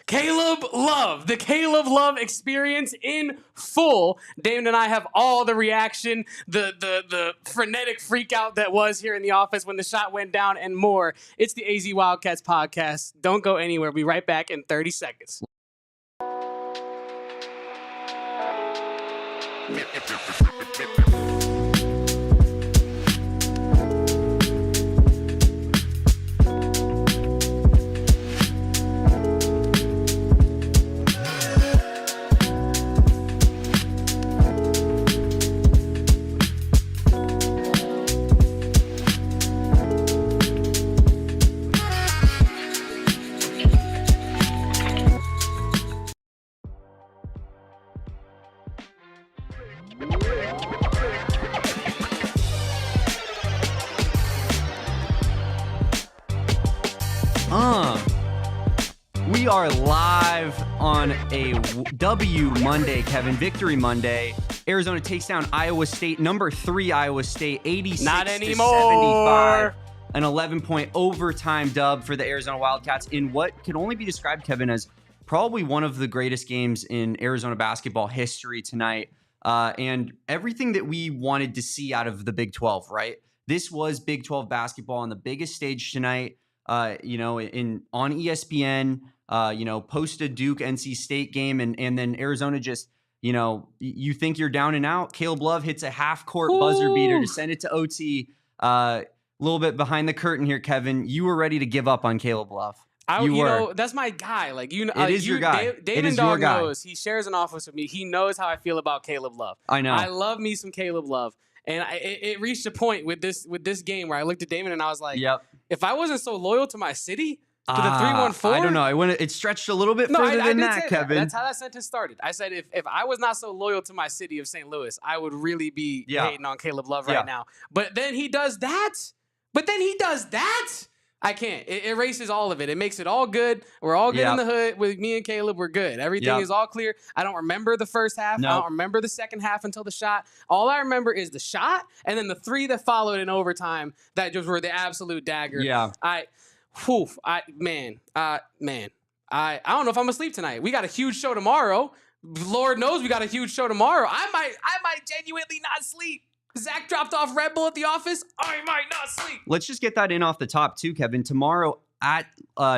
Caleb Love, the Caleb Love experience in full. Damon and I have all the reaction, the frenetic freak out that was here in the office when the shot went down and more. It's the AZ Wildcats podcast. Don't go anywhere. We'll be right back in 30 seconds. We are live on a W Monday, Kevin. Victory Monday. Arizona takes down Iowa State, number 3 Iowa State, 86 Not to anymore. 75. An 11-point overtime dub for the Arizona Wildcats in what can only be described, Kevin, as probably one of the greatest games in Arizona basketball history tonight. And everything that we wanted to see out of the Big 12, right? This was Big 12 basketball on the biggest stage tonight. On ESPN, post a Duke NC State game, and then Arizona just, you think you're down and out. Caleb Love hits a half-court buzzer beater to send it to OT. A little bit behind the curtain here, Kevin. You were ready to give up on Caleb Love. That's my guy. It is your guy. Damon Dog knows. He shares an office with me. He knows how I feel about Caleb Love. I know. I love me some Caleb Love. And it reached a point with this game where I looked at Damon and I was like, yep. If I wasn't so loyal to my city, to the 314. I don't know. It stretched a little bit further than that, Kevin. That's how that sentence started. I said, if I was not so loyal to my city of St. Louis, I would really be hating on Caleb Love right now. But then he does that. I can't. It erases all of it. It makes it all good. We're all good in the hood. With me and Caleb, we're good. Everything is all clear. I don't remember the first half. Nope. I don't remember the second half until the shot. All I remember is the shot and then the 3 that followed in overtime that just were the absolute dagger. Yeah. I don't know if I'm gonna sleep tonight. We got a huge show tomorrow. Lord knows we got a huge show tomorrow. I might genuinely not sleep. Zach dropped off Red Bull at the office. I might not sleep. Let's just get that in off the top too, Kevin. Tomorrow at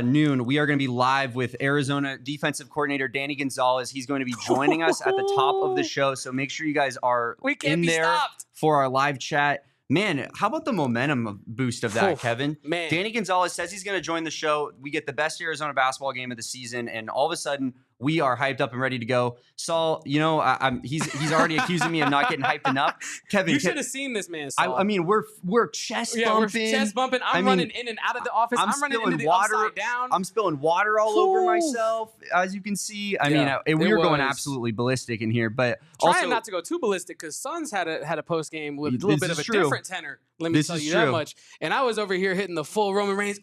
noon, we are going to be live with Arizona defensive coordinator Danny Gonzalez. He's going to be joining us at the top of the show. So make sure you guys are in there for our live chat. Man, how about the momentum boost of that, Kevin? Man. Danny Gonzalez says he's going to join the show. We get the best Arizona basketball game of the season, and all of a sudden, we are hyped up and ready to go. Saul, he's already accusing me of not getting hyped enough. Kevin, you should have seen this man, Saul. I mean, we're chest bumping. We're chest bumping. I'm running in and out of the office. I'm running into the upside down. I'm spilling water all over myself, as you can see. We were going absolutely ballistic in here. But trying not to go too ballistic because Suns had a post game with a little bit of a different tenor. Let me tell you that much. And I was over here hitting the full Roman Reigns.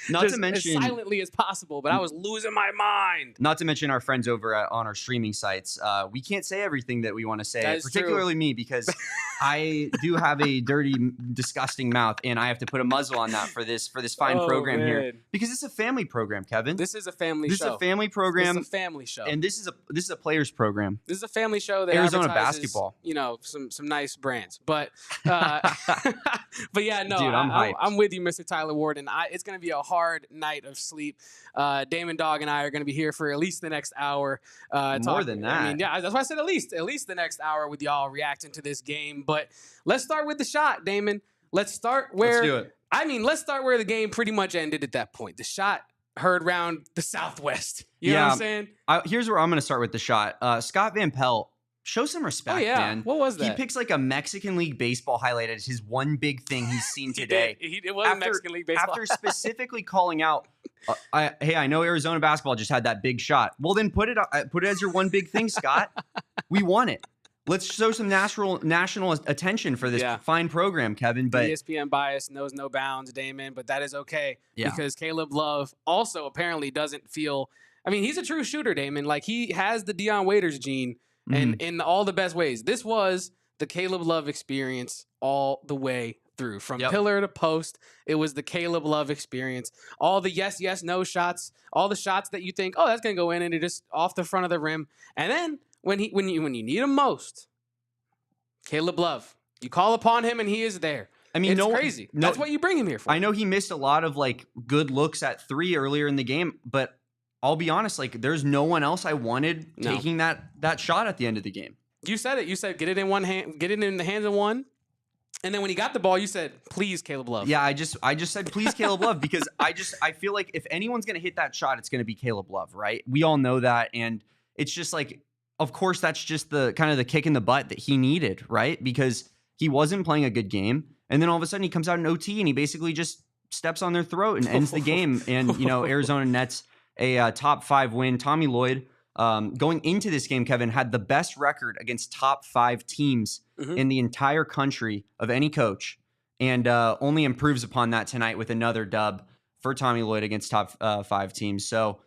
Not to mention as silently as possible, but I was losing my mind. Not to mention our friends over on our streaming sites. We can't say everything that we want to say, particularly me, because I do have a dirty, disgusting mouth, and I have to put a muzzle on that for this fine program here, because it's a family program, Kevin. This is a family show. This is a family program. This is a family show, and this is a players program. This is a family show that Arizona advertises, basketball. Some nice brands, but yeah, no, dude, I'm with you, Mr. Tyler Warden. It's gonna be a hard night of sleep. Damon Dog and I are going to be here for at least the next hour. More than that. I mean, yeah, that's why I said at least the next hour with y'all reacting to this game. But let's start with the shot, Damon. Let's start where. Let's do it. Let's start where the game pretty much ended at that point. The shot heard round the Southwest. You know what I'm saying? Here's where I'm going to start with the shot. Scott Van Pelt. Show some respect, man. What was that? He picks like a Mexican League baseball highlight as his one big thing he's seen today. It was Mexican League baseball. After specifically calling out, I know Arizona basketball just had that big shot. Well, then put it as your one big thing, Scott. We won it. Let's show some national attention for this fine program, Kevin. But ESPN bias knows no bounds, Damon, but that is okay because Caleb Love also apparently doesn't feel. I mean, he's a true shooter, Damon. Like, he has the Deion Waiters gene. And in all the best ways. This was the Caleb Love experience all the way through from pillar to post. It was the Caleb Love experience. All the yes, no shots, all the shots that you think, oh, that's going to go in, and it just off the front of the rim. And then when you need him most, Caleb Love, you call upon him and he is there. I mean, it's crazy. That's what you bring him here for. I know he missed a lot of like good looks at 3 earlier in the game, but I'll be honest, like there's no one else I wanted taking that shot at the end of the game. You said it. You said get it in one hand, get it in the hands of one. And then when he got the ball, you said, please, Caleb Love. Yeah, I just said, please, Caleb Love, because I feel like if anyone's going to hit that shot, it's going to be Caleb Love, right? We all know that. And it's just like, of course, that's just the kind of the kick in the butt that he needed, right? Because he wasn't playing a good game. And then all of a sudden he comes out in OT and he basically just steps on their throat and ends the game. And, Arizona nets a top 5 win. Tommy Lloyd, going into this game, Kevin, had the best record against top 5 teams in the entire country of any coach, and only improves upon that tonight with another dub for Tommy Lloyd against top 5 teams. So,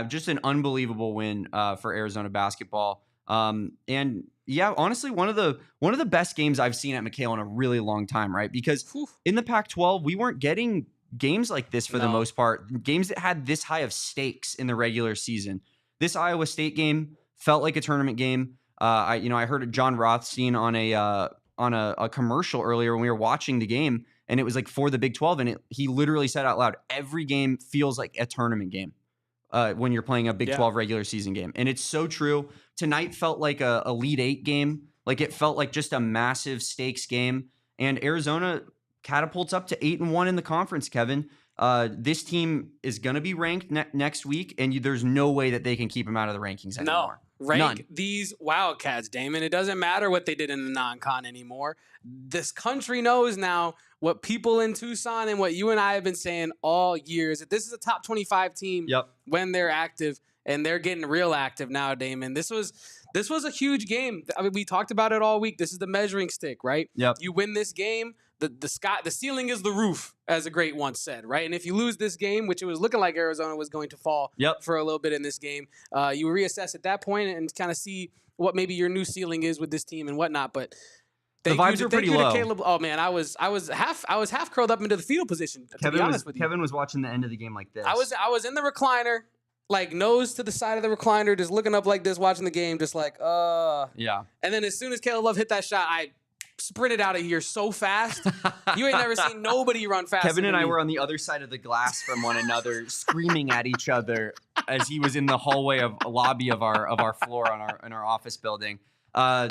just an unbelievable win for Arizona basketball. And yeah, honestly, one of the best games I've seen at McKale in a really long time, right? Because in the Pac-12, we weren't getting games like this for the most part, games that had this high of stakes in the regular season. This Iowa State game felt like a tournament game. I heard John Rothstein on a commercial earlier when we were watching the game, and it was like for the Big 12, and he literally said out loud, every game feels like a tournament game when you're playing a Big 12 regular season game. And it's so true. Tonight felt like a Elite 8 game. Like it felt like just a massive stakes game. And Arizona catapults up to 8-1 in the conference, Kevin. This team is going to be ranked next week, and there's no way that they can keep them out of the rankings anymore. Rank these Wildcats, Damon. It doesn't matter what they did in the non-con anymore. This country knows now what people in Tucson and what you and I have been saying all year is that this is a top 25 team when they're active, and they're getting real active now, Damon. This was a huge game. I mean, we talked about it all week. This is the measuring stick, right? Yep. You win this game, the ceiling is the roof, as a great once said, right? And if you lose this game, which it was looking like Arizona was going to fall for a little bit in this game, you reassess at that point and kind of see what maybe your new ceiling is with this team and whatnot. But the vibes are pretty low. Caleb, oh man, I was half curled up into the fetal position. To be honest with you, Kevin was watching the end of the game like this. I was in the recliner, like nose to the side of the recliner, just looking up like this, watching the game, just like yeah. And then as soon as Caleb Love hit that shot, I sprinted out of here so fast. You ain't never seen nobody run fast. Kevin and I were on the other side of the glass from one another, screaming at each other as he was in the hallway of a lobby of our floor in our office building. I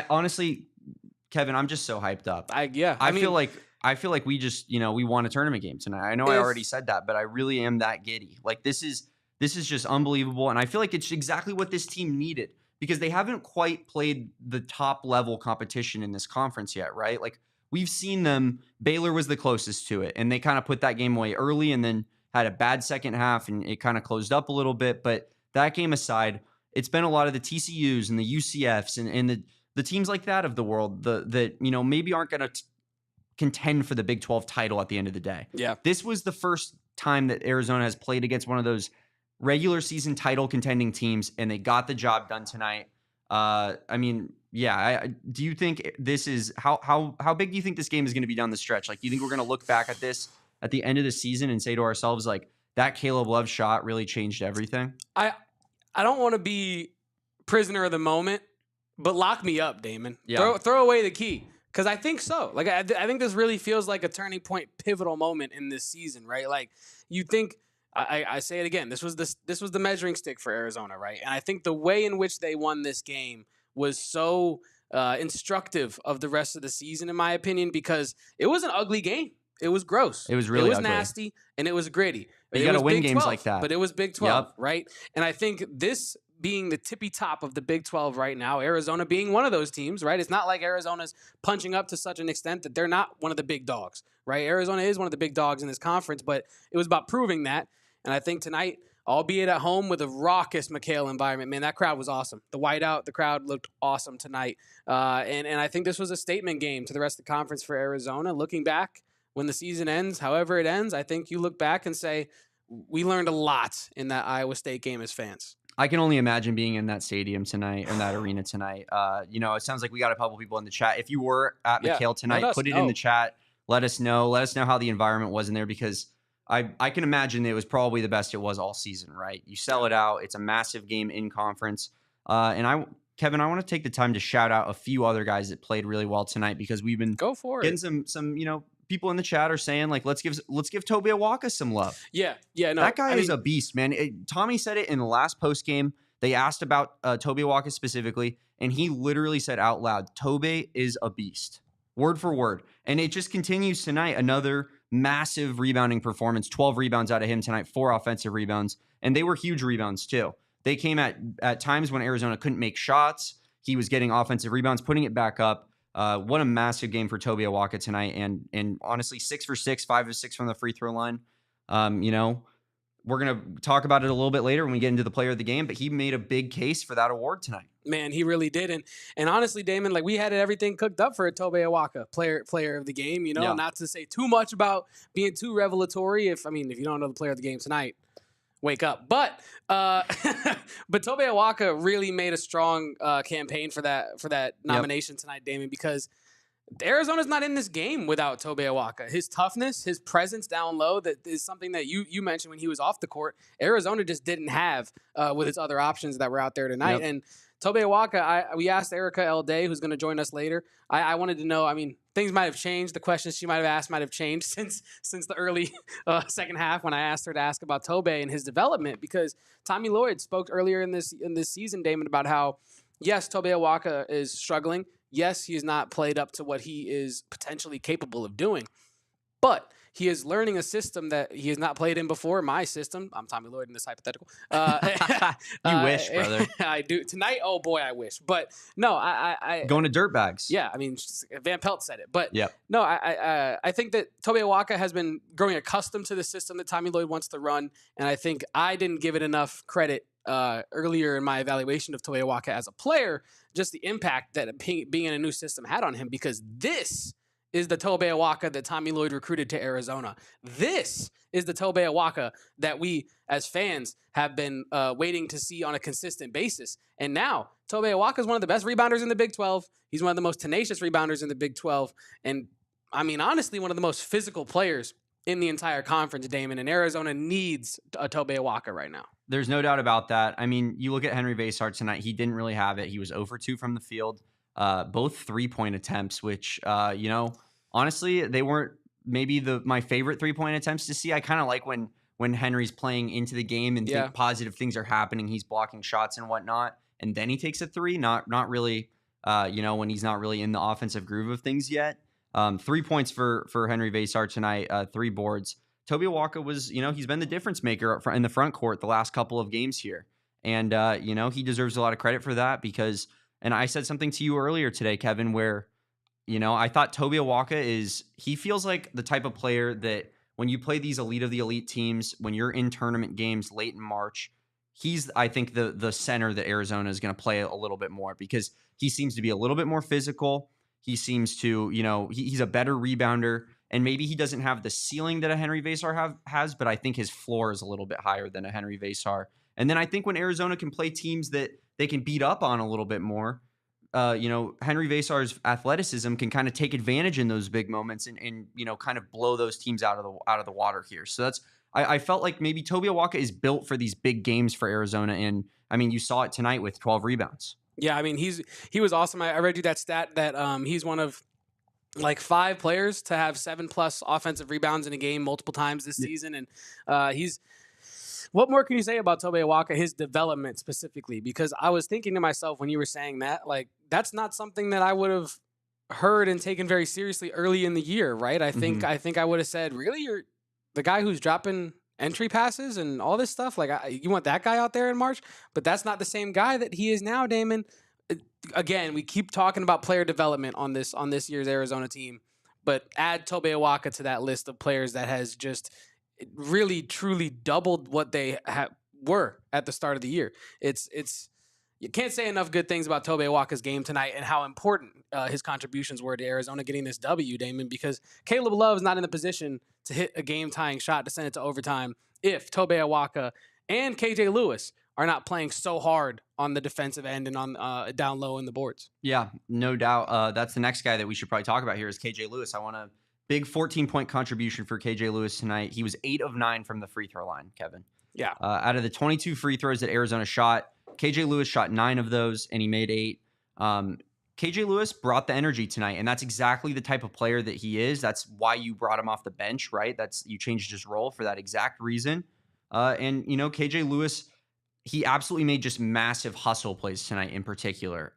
honestly, Kevin, I'm just so hyped up. I feel like we just, we won a tournament game tonight. I know I already said that, but I really am that giddy. Like this is just unbelievable, and I feel like it's exactly what this team needed. Because they haven't quite played the top level competition in this conference yet, right? Like we've seen them, Baylor was the closest to it, and they kind of put that game away early and then had a bad second half, and it kind of closed up a little bit. But that game aside, it's been a lot of the TCUs and the UCFs and the teams like that of the world that maybe aren't going to contend for the Big 12 title at the end of the day. Yeah. This was the first time that Arizona has played against one of those regular season title contending teams, and they got the job done tonight. Do you think this is how big do you think this game is going to be down the stretch? Like, do you think we're going to look back at this at the end of the season and say to ourselves, like, that Caleb Love shot really changed everything? I don't want to be prisoner of the moment, but lock me up, Damon. Yeah. Throw away the key. Because I think so. Like, I think this really feels like a turning point, pivotal moment in this season, right? Like, you think, I say it again, this was the measuring stick for Arizona, right? And I think the way in which they won this game was so instructive of the rest of the season, in my opinion, because it was an ugly game. It was gross. It was really ugly. Nasty, and it was gritty. But you got to win games 12, like that. But it was Big 12, right? And I think this being the tippy top of the Big 12 right now, Arizona being one of those teams, right? It's not like Arizona's punching up to such an extent that they're not one of the big dogs, right? Arizona is one of the big dogs in this conference, but it was about proving that. And I think tonight, albeit at home with a raucous McKale environment, man, that crowd was awesome. The whiteout, the crowd looked awesome tonight. And I think this was a statement game to the rest of the conference for Arizona. Looking back, when the season ends, however it ends, I think you look back and say, we learned a lot in that Iowa State game as fans. I can only imagine being in that stadium tonight, in that arena tonight. It sounds like we got a couple people in the chat. If you were at McKale tonight, put it in the chat. Let us know. Let us know how the environment was in there, because I can imagine it was probably the best it was all season, right? You sell it out. It's a massive game in conference. Kevin, I want to take the time to shout out a few other guys that played really well tonight, because we've been getting some people in the chat are saying, like, let's give Tobe Awaka some love. No, that guy is a beast, man. Tommy said it in the last post game. They asked about Tobe Awaka specifically, and he literally said out loud, Tobe is a beast, word for word. And it just continues tonight. Another massive rebounding performance, 12 rebounds out of him tonight, 4 offensive rebounds, and they were huge rebounds too. They came at times when Arizona couldn't make shots. He was getting offensive rebounds, putting it back up. What a massive game for Tobe Awaka tonight. And honestly, 6 for 6, 5 of 6 from the free throw line. We're going to talk about it a little bit later when we get into the player of the game, but he made a big case for that award tonight. Man, he really did. And honestly, Damon, like, we had everything cooked up for a Tobe Awaka player of the game, not to say too much about being too revelatory. If you don't know the player of the game tonight, wake up. But Tobe Awaka really made a strong campaign for that nomination tonight, Damon, because Arizona's not in this game without Tobe Awaka. His toughness, his presence down low, that is something that you mentioned when he was off the court. Arizona just didn't have with its other options that were out there tonight. And Tobe Awaka, we asked Erica L. Day, who's going to join us later. I wanted to know, things might have changed. The questions she might have asked might have changed since the early second half when I asked her to ask about Tobe and his development, because Tommy Lloyd spoke earlier in this season, Damon, about how, yes, Tobe Awaka is struggling. Yes, he has not played up to what he is potentially capable of doing, but he is learning a system that he has not played in before. My system. I'm Tommy Lloyd in this hypothetical. You wish, brother. I do. Tonight, oh boy, I wish. But no, I going to dirt bags. Yeah, Van Pelt said it. But no, I think that Tobe Awaka has been growing accustomed to the system that Tommy Lloyd wants to run, and I think I didn't give it enough credit earlier in my evaluation of Tobe Awaka as a player, just the impact that being in a new system had on him, because this is the Tobe Awaka that Tommy Lloyd recruited to Arizona. This is the Tobe Awaka that we as fans have been waiting to see on a consistent basis. And now Tobe Awaka is one of the best rebounders in the Big 12. He's one of the most tenacious rebounders in the Big 12. And honestly, one of the most physical players in the entire conference, Damon, and Arizona needs a Tobe Awaka right now. There's no doubt about that. You look at Henry Vasar tonight, he didn't really have it. He was 0 for 2 from the field, both 3-point attempts, which, honestly, they weren't maybe my favorite 3-point attempts to see. I kind of like when Henry's playing into the game and think positive things are happening. He's blocking shots and whatnot, and then he takes a 3, not really, when he's not really in the offensive groove of things yet. 3 points for Henry Vasar tonight, 3 boards. Tobe Awaka was, he's been the difference maker in the front court the last couple of games here. And, he deserves a lot of credit for that, because, and I said something to you earlier today, Kevin, where, I thought Tobe Awaka he feels like the type of player that when you play these elite of the elite teams, when you're in tournament games late in March, he's, I think, the center that Arizona is going to play a little bit more, because he seems to be a little bit more physical. He seems to, he's a better rebounder, and maybe he doesn't have the ceiling that a Henry Vasar has, but I think his floor is a little bit higher than a Henry Vasar. And then I think when Arizona can play teams that they can beat up on a little bit more, Henry Vasar's athleticism can kind of take advantage in those big moments and kind of blow those teams out of the water here. So I felt like maybe Tobe Awaka is built for these big games for Arizona, and you saw it tonight with 12 rebounds. Yeah, he was awesome. I read you that stat that he's one of like 5 players to have 7+ offensive rebounds in a game multiple times this season, and he's. What more can you say about Tobe Awaka, his development specifically? Because I was thinking to myself when you were saying that, like, that's not something that I would have heard and taken very seriously early in the year, right? I think I would have said, really, you're the guy who's dropping entry passes and all this stuff? Like, you want that guy out there in March? But that's not the same guy that he is now, Damon. Again, we keep talking about player development on this year's Arizona team, but add Tobe Awaka to that list of players that has just really truly doubled what they were at the start of the year. It's you can't say enough good things about Tobe Awaka's game tonight and how important his contributions were to Arizona getting this W, Damon, because Caleb Love is not in the position to hit a game-tying shot to send it to overtime if Tobe Awaka and KJ Lewis are not playing so hard on the defensive end and on down low in the boards. Yeah, no doubt. That's the next guy that we should probably talk about here is KJ Lewis. I want a big 14-point contribution for KJ Lewis tonight. He was 8 of 9 from the free throw line, Kevin. Yeah. Out of the 22 free throws that Arizona shot, KJ Lewis shot 9 of those, and he made 8. KJ Lewis brought the energy tonight, and that's exactly the type of player that he is. That's why you brought him off the bench, right? You changed his role for that exact reason. And, you know, KJ Lewis, he absolutely made just massive hustle plays tonight in particular.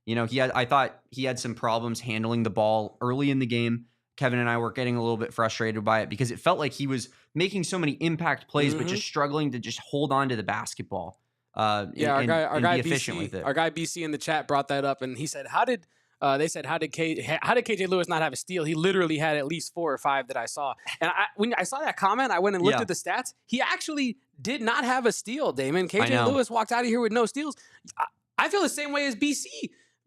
You know, I thought he had some problems handling the ball early in the game. Kevin and I were getting a little bit frustrated by it because it felt like he was making so many impact plays, but just struggling to just hold on to the basketball. Our guy BC in the chat brought that up, and he said, "How did KJ Lewis not have a steal? He literally had at least 4 or 5 that I saw." And when I saw that comment, I went and looked at the stats. He actually did not have a steal, Damon. KJ Lewis walked out of here with no steals. I feel the same way as BC.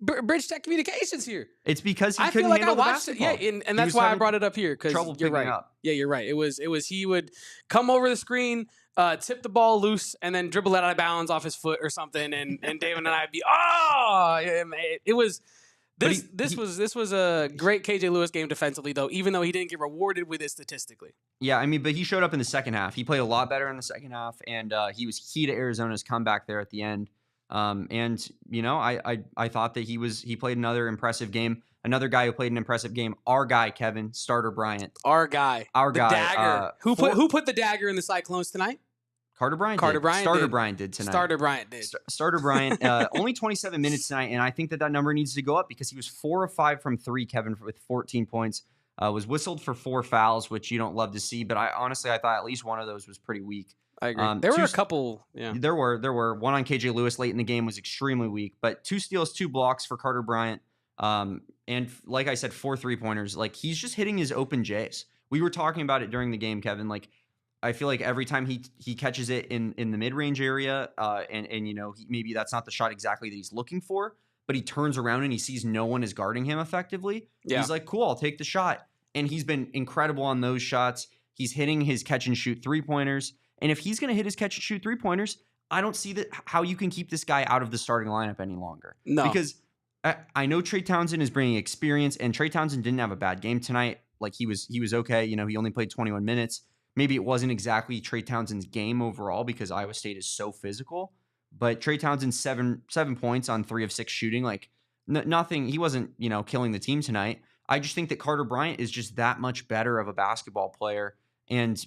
Bridge Tech Communications here. It's because he couldn't handle the basketball. Yeah, and that's why I brought it up here, because you're right. Yeah, you're right. It was he would come over the screen, tip the ball loose, and then dribble it out of bounds off his foot or something, and Damon and I'd be, it was this was a great KJ Lewis game defensively, though, even though he didn't get rewarded with it statistically. Yeah, I mean, but he showed up in the second half. He played a lot better in the second half, and he was key to Arizona's comeback there at the end. And you know, I thought that he played another impressive game. Another guy who played an impressive game. Our guy, Kevin, Carter Bryant. Our guy. The dagger. Who put the dagger in the Cyclones tonight? Carter Bryant. Starter Bryant did tonight. Starter Bryant did. Starter Bryant. Only 27 minutes tonight, and I think that number needs to go up because he was 4 of 5 from 3. Kevin with 14 points. Was whistled for 4 fouls, which you don't love to see. But I thought at least one of those was pretty weak. I agree. There were a couple. Yeah. There were one on KJ Lewis late in the game was extremely weak, but 2 steals, 2 blocks for Carter Bryant. And like I said, 4 3-pointers. Like, he's just hitting his open J's. We were talking about it during the game, Kevin. Like, I feel like every time he catches it in the mid-range area, and you know, maybe that's not the shot exactly that he's looking for, but he turns around and he sees no one is guarding him effectively. Yeah. He's like, cool, I'll take the shot. And he's been incredible on those shots. He's hitting his catch-and-shoot 3-pointers. And if he's going to hit his catch-and-shoot 3-pointers, I don't see how you can keep this guy out of the starting lineup any longer. No. Because I know Trey Townsend is bringing experience, and Trey Townsend didn't have a bad game tonight. Like, he was okay. You know, he only played 21 minutes. Maybe it wasn't exactly Trey Townsend's game overall because Iowa State is so physical. But Trey Townsend, 7 points on 3 of 6 shooting. Like, nothing. He wasn't, you know, killing the team tonight. I just think that Carter Bryant is just that much better of a basketball player. And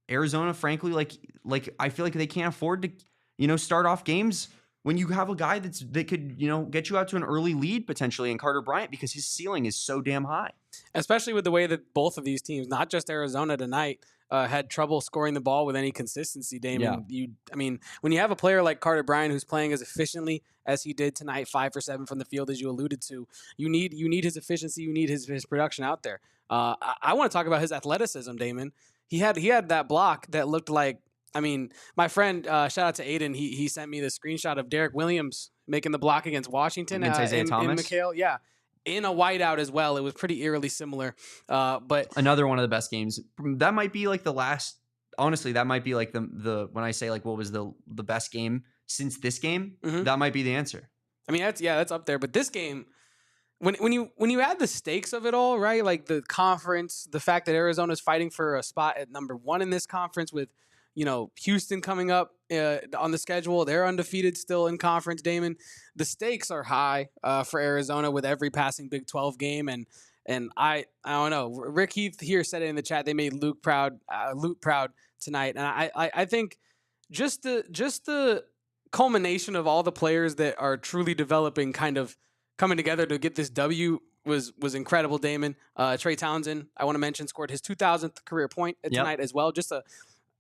Arizona, frankly, like I feel like they can't afford to, you know, start off games when you have a guy that could, you know, get you out to an early lead potentially in Carter Bryant because his ceiling is so damn high. Especially with the way that both of these teams, not just Arizona tonight, had trouble scoring the ball with any consistency, Damon. Yeah. I mean, when you have a player like Carter Bryant who's playing as efficiently as he did tonight, 5 for 7 from the field, as you alluded to, you need his efficiency, you need his production out there. I want to talk about his athleticism, Damon. He had that block that looked like, I mean, my friend, shout out to Aiden, he sent me the screenshot of Derek Williams making the block against Washington in McKale. Yeah. In a whiteout as well. It was pretty eerily similar. But another one of the best games. That might be like the last, honestly, that might be like the when I say like what was the best game since this game, that might be the answer. I mean, that's up there. But this game, when you add the stakes of it all, right? Like the conference, the fact that Arizona's fighting for a spot at number 1 in this conference with, you know, Houston coming up on the schedule. They're undefeated still in conference, Damon. The stakes are high for Arizona with every passing Big 12 game. And I don't know. Rick Heath here said it in the chat. They made Luke proud tonight. And I think just the culmination of all the players that are truly developing, kind of coming together to get this W was incredible, Damon. Trey Townsend, I want to mention, scored his 2,000th career point tonight as well.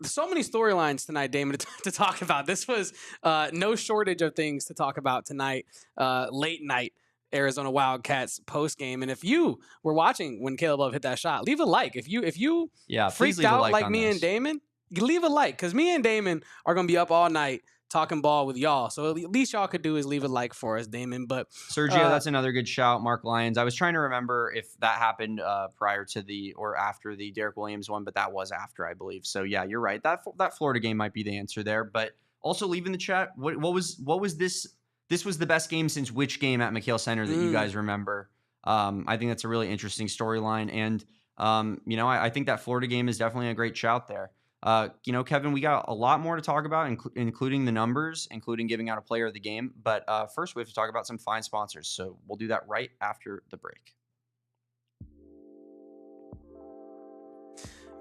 So many storylines tonight, Damon, to talk about. This was no shortage of things to talk about tonight. Late night Arizona Wildcats post game. And if you were watching when Caleb Love hit that shot, leave a like. If you freaked out like me and Damon, leave a like, because me and Damon are gonna be up all night talking ball with y'all. So at least y'all could do is leave a like for us, Damon. But Sergio, that's another good shout. Mark Lyons. I was trying to remember if that happened prior to or after the Derek Williams one, but that was after, I believe. So yeah, you're right. That Florida game might be the answer there. But Also, leave in the chat what was this? This was the best game since which game at McKale Center that you guys remember? I think that's a really interesting storyline, and I think that Florida game is definitely a great shout there. Kevin, we got a lot more to talk about, including the numbers, including giving out a player of the game. But first, we have to talk about some fine sponsors. So we'll do that right after the break.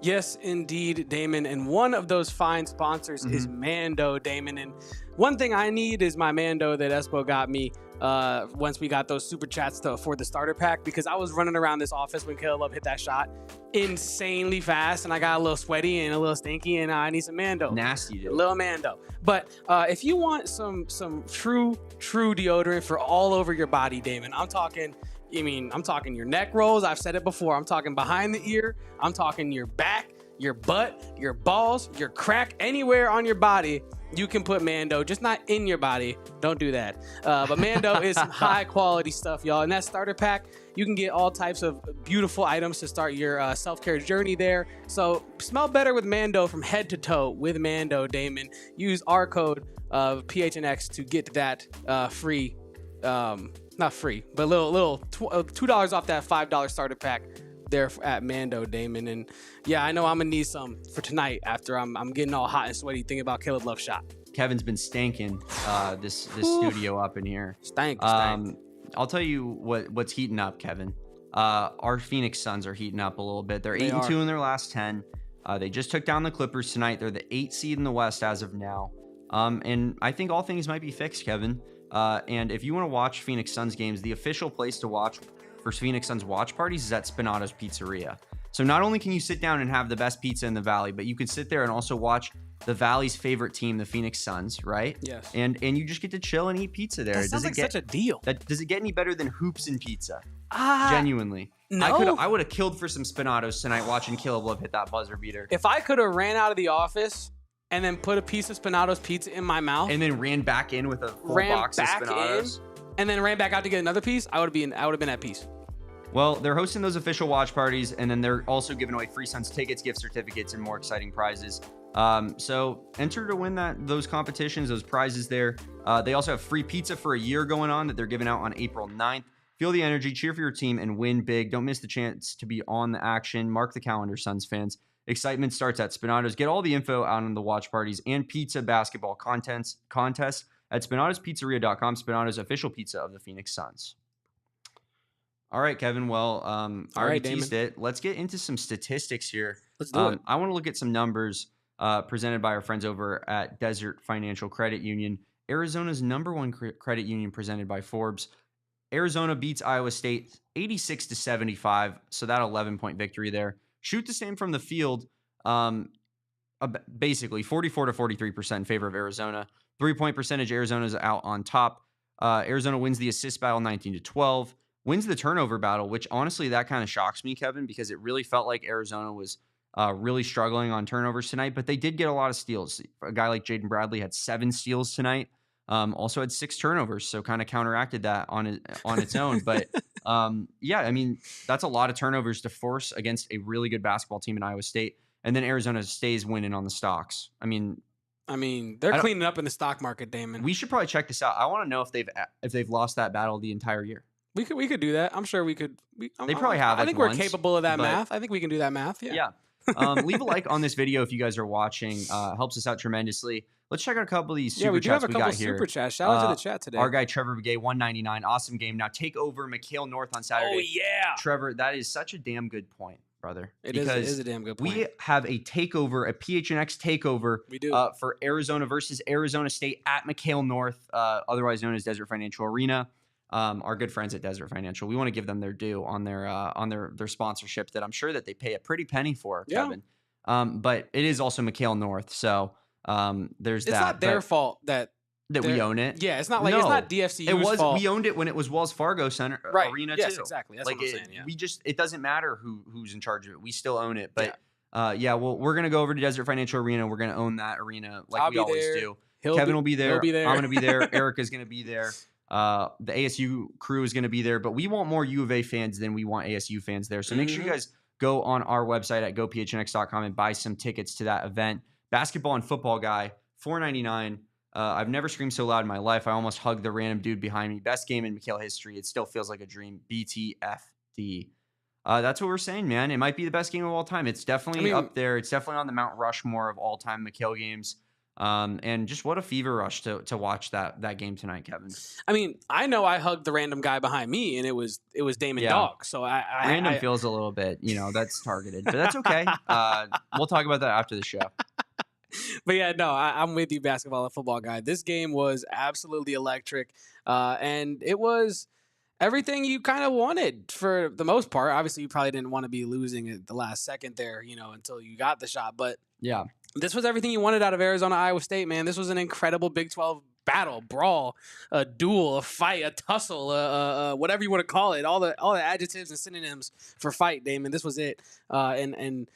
Yes, indeed, Damon. And one of those fine sponsors is Mando, Damon. And one thing I need is my Mando that Espo got me once we got those super chats for the starter pack, because I was running around this office when Caleb hit that shot insanely fast, and I got a little sweaty and a little stinky, and I need some Mando. Nasty, dude. A little Mando. But if you want some true deodorant for all over your body, Damon, I'm talking your neck rolls. I've said it before. I'm talking behind the ear. I'm talking your back, your butt, your balls, your crack, anywhere on your body. You can put Mando, just not in your body. Don't do that. But Mando is some high quality stuff, y'all. In that starter pack, you can get all types of beautiful items to start your self-care journey there. So smell better with Mando from head to toe with Mando, Damon. Use our code PHNX to get that free. Not free, but little $2 off that $5 starter pack there at Mando, Damon. And yeah, I know I'm gonna need some for tonight after I'm getting all hot and sweaty thinking about Caleb Love's shot. Kevin's been stanking this studio up in here. Stank. I'll tell you what's heating up, Kevin. Our Phoenix Suns are heating up a little bit. They're 8-2 in their last 10. They just took down the Clippers tonight. They're the 8th seed in the West as of now. And I think all things might be fixed, Kevin. And if you want to watch Phoenix Suns games, the official place to watch for Phoenix Suns watch parties is at Spinato's Pizzeria. So not only can you sit down and have the best pizza in the Valley, but you can sit there and also watch the Valley's favorite team, the Phoenix Suns, right? Yes. And you just get to chill and eat pizza there. That sounds like such a deal. Does it get any better than hoops and pizza? Genuinely. No. I would have killed for some Spinatos tonight watching Caleb Love hit that buzzer beater. If I could have ran out of the office and then put a piece of Spinato's pizza in my mouth, and then ran back in with a full box of Spinatos, and then ran back out to get another piece, I would have been at peace. Well, they're hosting those official watch parties, and then they're also giving away free Suns tickets, gift certificates, and more exciting prizes. So enter to win those competitions, those prizes there. They also have free pizza for a year going on that they're giving out on April 9th. Feel the energy, cheer for your team, and win big. Don't miss the chance to be on the action. Mark the calendar, Suns fans. Excitement starts at Spinato's. Get all the info out on the watch parties and pizza basketball contests at spinatospizzeria.com, Spinato's official pizza of the Phoenix Suns. All right, Kevin. Well, I already teased it. Let's get into some statistics here. Let's do it. I want to look at some numbers presented by our friends over at Desert Financial Credit Union, Arizona's #1 credit union, presented by Forbes. Arizona beats Iowa State 86-75, so that 11-point victory there. Shoot the same from the field, basically 44-43% in favor of Arizona. 3-point percentage, Arizona's out on top. Arizona wins the assist battle 19-12. Wins the turnover battle, which honestly, that kind of shocks me, Kevin, because it really felt like Arizona was really struggling on turnovers tonight, but they did get a lot of steals. A guy like Jaden Bradley had 7 steals tonight, also had 6 turnovers, so kind of counteracted that on its own. But yeah, I mean, that's a lot of turnovers to force against a really good basketball team in Iowa State, and then Arizona stays winning on the stocks. I mean, they're cleaning up in the stock market, Damon. We should probably check this out. I want to know if they've lost that battle the entire year. We could do that. I'm sure we could. They probably have. I think we're capable of that math. I think we can do that math. Yeah. Leave a like on this video if you guys are watching. Helps us out tremendously. Let's check out a couple of these super chats we got here. We do have a couple super chats. Shout out to the chat today. Our guy Trevor Begay, 199. Awesome game. Now take over McKale North on Saturday. Oh yeah, Trevor, that is such a damn good point, brother. It is a damn good point. We have a takeover, a PHNX takeover. We do. For Arizona versus Arizona State at McKale North, otherwise known as Desert Financial Arena. Our good friends at Desert Financial. We want to give them their due on their sponsorship that I'm sure that they pay a pretty penny for, Kevin. But it is also McKale North, so there's that. It's not their fault that we own it. Yeah, it's not like it's not DFCU's fault. We owned it when it was Wells Fargo Center Arena too. Yes, exactly. That's what I'm saying. Yeah. It doesn't matter who's in charge of it. We still own it. But well, we're gonna go over to Desert Financial Arena. We're gonna own that arena like we always do. Kevin will be there. He'll be there. I'm gonna be there. Erica's gonna be there. The ASU crew is going to be there, but we want more U of A fans than we want ASU fans there. So make sure you guys go on our website at gophnx.com and buy some tickets to that event. Basketball and football guy, $4.99. I've never screamed so loud in my life. I almost hugged the random dude behind me. Best game in McKale history. It still feels like a dream. BTFD. That's what we're saying, man. It might be the best game of all time. It's definitely up there. It's definitely on the Mount Rushmore of all-time McKale games. And just what a fever rush to watch that game tonight, Kevin. I mean, I know I hugged the random guy behind me, and it was Damon Dog. So random feels a little bit, that's targeted, but that's okay. We'll talk about that after the show. But yeah, no, I'm with you, basketball and football guy. This game was absolutely electric, and it was everything you kind of wanted for the most part. Obviously, you probably didn't want to be losing at the last second there, until you got the shot. But yeah, this was everything you wanted out of Arizona, Iowa State, man. This was an incredible Big 12 battle, brawl, a duel, a fight, a tussle, whatever you want to call it. All the adjectives and synonyms for fight, Damon. This was it. And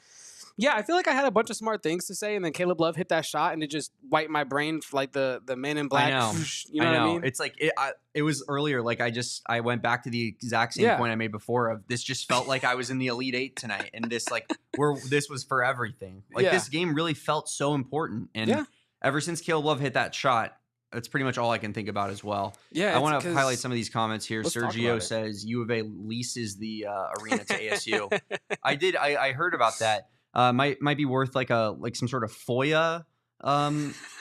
yeah, I feel like I had a bunch of smart things to say, and then Caleb Love hit that shot, and it just wiped my brain like the Man in Black. I know. You know what I mean? It's like it was earlier. Like I went back to the exact same point I made before. Of this just felt like I was in the Elite Eight tonight, and this this was for everything. Like this game really felt so important, and ever since Caleb Love hit that shot, that's pretty much all I can think about as well. Yeah, I want to highlight some of these comments here. Sergio says U of A leases the arena to ASU. I heard about that. Might be worth like some sort of FOIA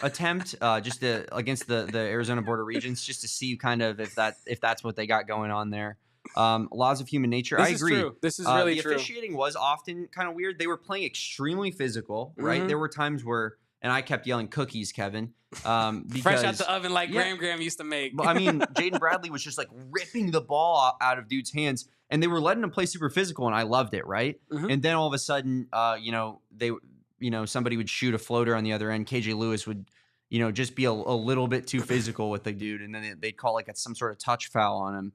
attempt just against the Arizona Board of Regents, just to see kind of if that's what they got going on there. Laws of human nature. I agree. True. This is really true. The officiating was often kind of weird. They were playing extremely physical, right? Mm-hmm. There were times where, and I kept yelling cookies, Kevin. Because, fresh out the oven like Graham used to make. I mean, Jaden Bradley was just like ripping the ball out of dudes' hands, and they were letting him play super physical, and I loved it, right? Mm-hmm. And then all of a sudden, somebody would shoot a floater on the other end. KJ Lewis would, just be a little bit too physical with the dude, and then they'd call like some sort of touch foul on him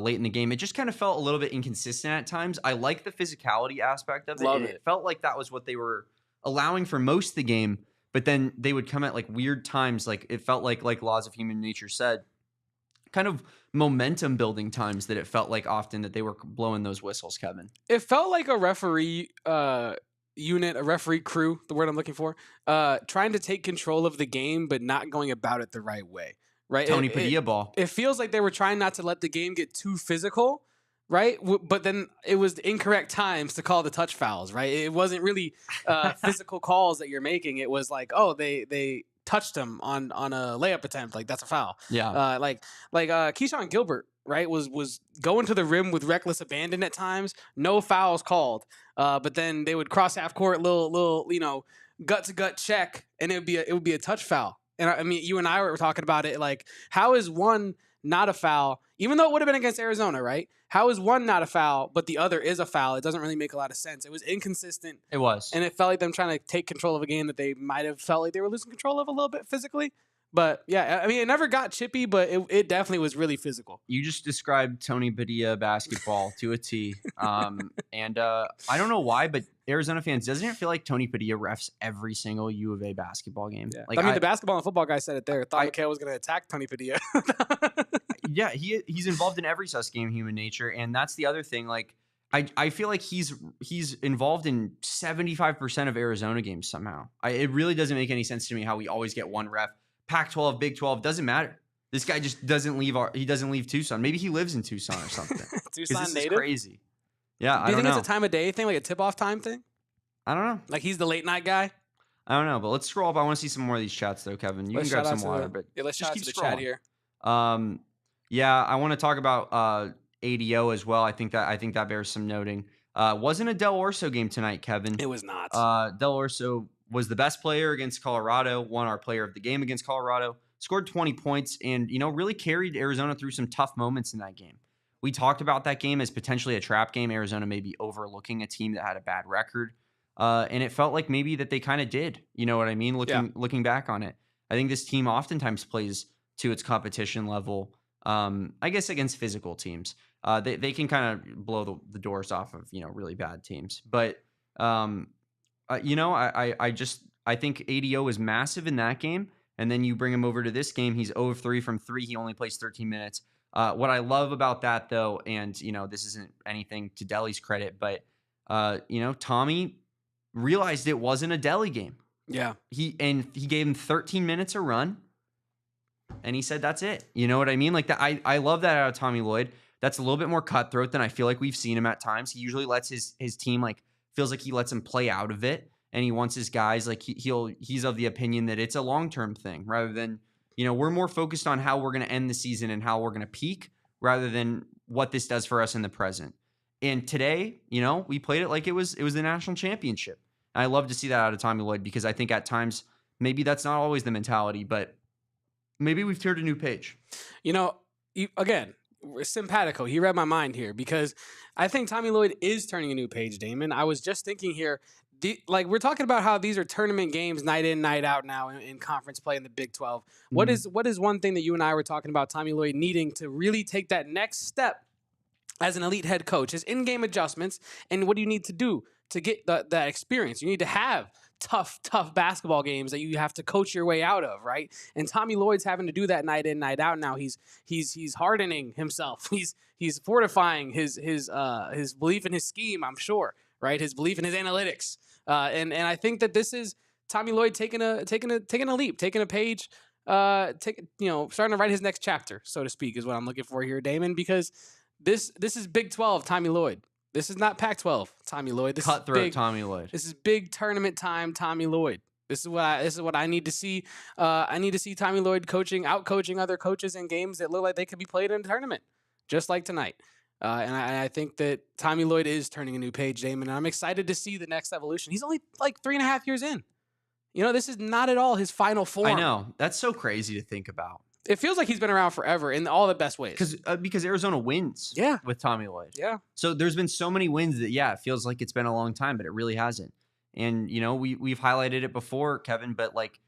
late in the game. It just kind of felt a little bit inconsistent at times. I like the physicality aspect of it. Love and it. It felt like that was what they were allowing for most of the game. But then they would come at like weird times, like it felt like Laws of Human Nature said, kind of momentum building times that it felt like often that they were blowing those whistles, Kevin. It felt like a referee unit, a referee crew, the word I'm looking for, trying to take control of the game, but not going about it the right way, right? Tony Padilla ball. It feels like they were trying not to let the game get too physical, right? But then it was the incorrect times to call the touch fouls, right? It wasn't really physical calls that you're making. It was like, oh, they touched him on a layup attempt. Like, that's a foul. Yeah. Like Keyshawn Gilbert, right, was going to the rim with reckless abandon at times. No fouls called. But then they would cross half court, little gut to gut check, and it would be a touch foul. And I mean, you and I were talking about it. Like, how is one not a foul, even though it would have been against Arizona, right? How is one not a foul, but the other is a foul? It doesn't really make a lot of sense. It was inconsistent. It was. And it felt like them trying to take control of a game that they might have felt like they were losing control of a little bit physically. But yeah, I mean, it never got chippy, but it definitely was really physical. You just described Tony Padilla basketball to a T. And I don't know why, but Arizona fans, doesn't it feel like Tony Padilla refs every single U of A basketball game? Yeah. Like, I mean, the basketball and football guy said it there. Thought McKale was going to attack Tony Padilla. Yeah, he's involved in every sus game, human nature. And that's the other thing. Like, I feel like he's involved in 75% of Arizona games somehow. It really doesn't make any sense to me how we always get one ref. Pac-12, Big 12, doesn't matter. This guy just doesn't leave Tucson. Maybe he lives in Tucson or something. Tucson this native? Is crazy. Yeah, Do you think it's a time of day thing, like a tip-off time thing? I don't know. Like he's the late night guy? I don't know, but let's scroll up. I want to see some more of these chats though, Kevin. You can grab some water, but let's just shout keep to the scrolling. chat here. Yeah, I want to talk about ADO as well. I think that bears some noting. Wasn't a Del Orso game tonight, Kevin. It was not. Del Orso was the best player against Colorado, won our player of the game against Colorado, scored 20 points, and really carried Arizona through some tough moments in that game. We talked about that game as potentially a trap game. Arizona may be overlooking a team that had a bad record. And it felt like maybe that they kind of did. You know what I mean? Looking back on it. I think this team oftentimes plays to its competition level, I guess against physical teams. They can kind of blow the doors off of, really bad teams. But, I think ADO is massive in that game. And then you bring him over to this game. He's 0 of 3 from 3. He only plays 13 minutes. What I love about that, though, and, this isn't anything to Delhi's credit, but, Tommy realized it wasn't a Delhi game. Yeah. He gave him 13 minutes a run. And he said, that's it. You know what I mean? Like that. I love that out of Tommy Lloyd. That's a little bit more cutthroat than I feel like we've seen him at times. He usually lets his team, like, feels like he lets him play out of it. And he wants his guys, like, he's of the opinion that it's a long-term thing rather than, you know, we're more focused on how we're going to end the season and how we're going to peak rather than what this does for us in the present. And today, you know, we played it like it was the national championship. And I love to see that out of Tommy Lloyd because I think at times maybe that's not always the mentality, but maybe we've turned a new page. You know, again, simpatico. He read my mind here because I think Tommy Lloyd is turning a new page, Damon. I was just thinking here, like we're talking about how these are tournament games night in, night out now in conference play in the Big 12. What is one thing that you and I were talking about Tommy Lloyd needing to really take that next step as an elite head coach? His in-game adjustments, and what do you need to do to get that experience? You need to have tough basketball games that you have to coach your way out of, right? And Tommy Lloyd's having to do that night in, night out now. He's hardening himself. He's fortifying his belief in his scheme, I'm sure, right? His belief in his analytics. And I think that this is Tommy Lloyd taking a leap, taking a page, starting to write his next chapter, so to speak, is what I'm looking for here, Damon, because this is Big 12 Tommy Lloyd. This is not Pac-12 Tommy Lloyd. This Cutthroat is big, Tommy Lloyd. This is big tournament time Tommy Lloyd. This is what I need to see. I need to see Tommy Lloyd out coaching other coaches in games that look like they could be played in a tournament, just like tonight. And I think that Tommy Lloyd is turning a new page, Damon. And I'm excited to see the next evolution. He's only like 3.5 years in. You know, this is not at all his final form. I know. That's so crazy to think about. It feels like he's been around forever in all the best ways. Because Arizona wins with Tommy Lloyd. Yeah. So there's been so many wins that, it feels like it's been a long time, but it really hasn't. And, you know, we've highlighted it before, Kevin, but, like,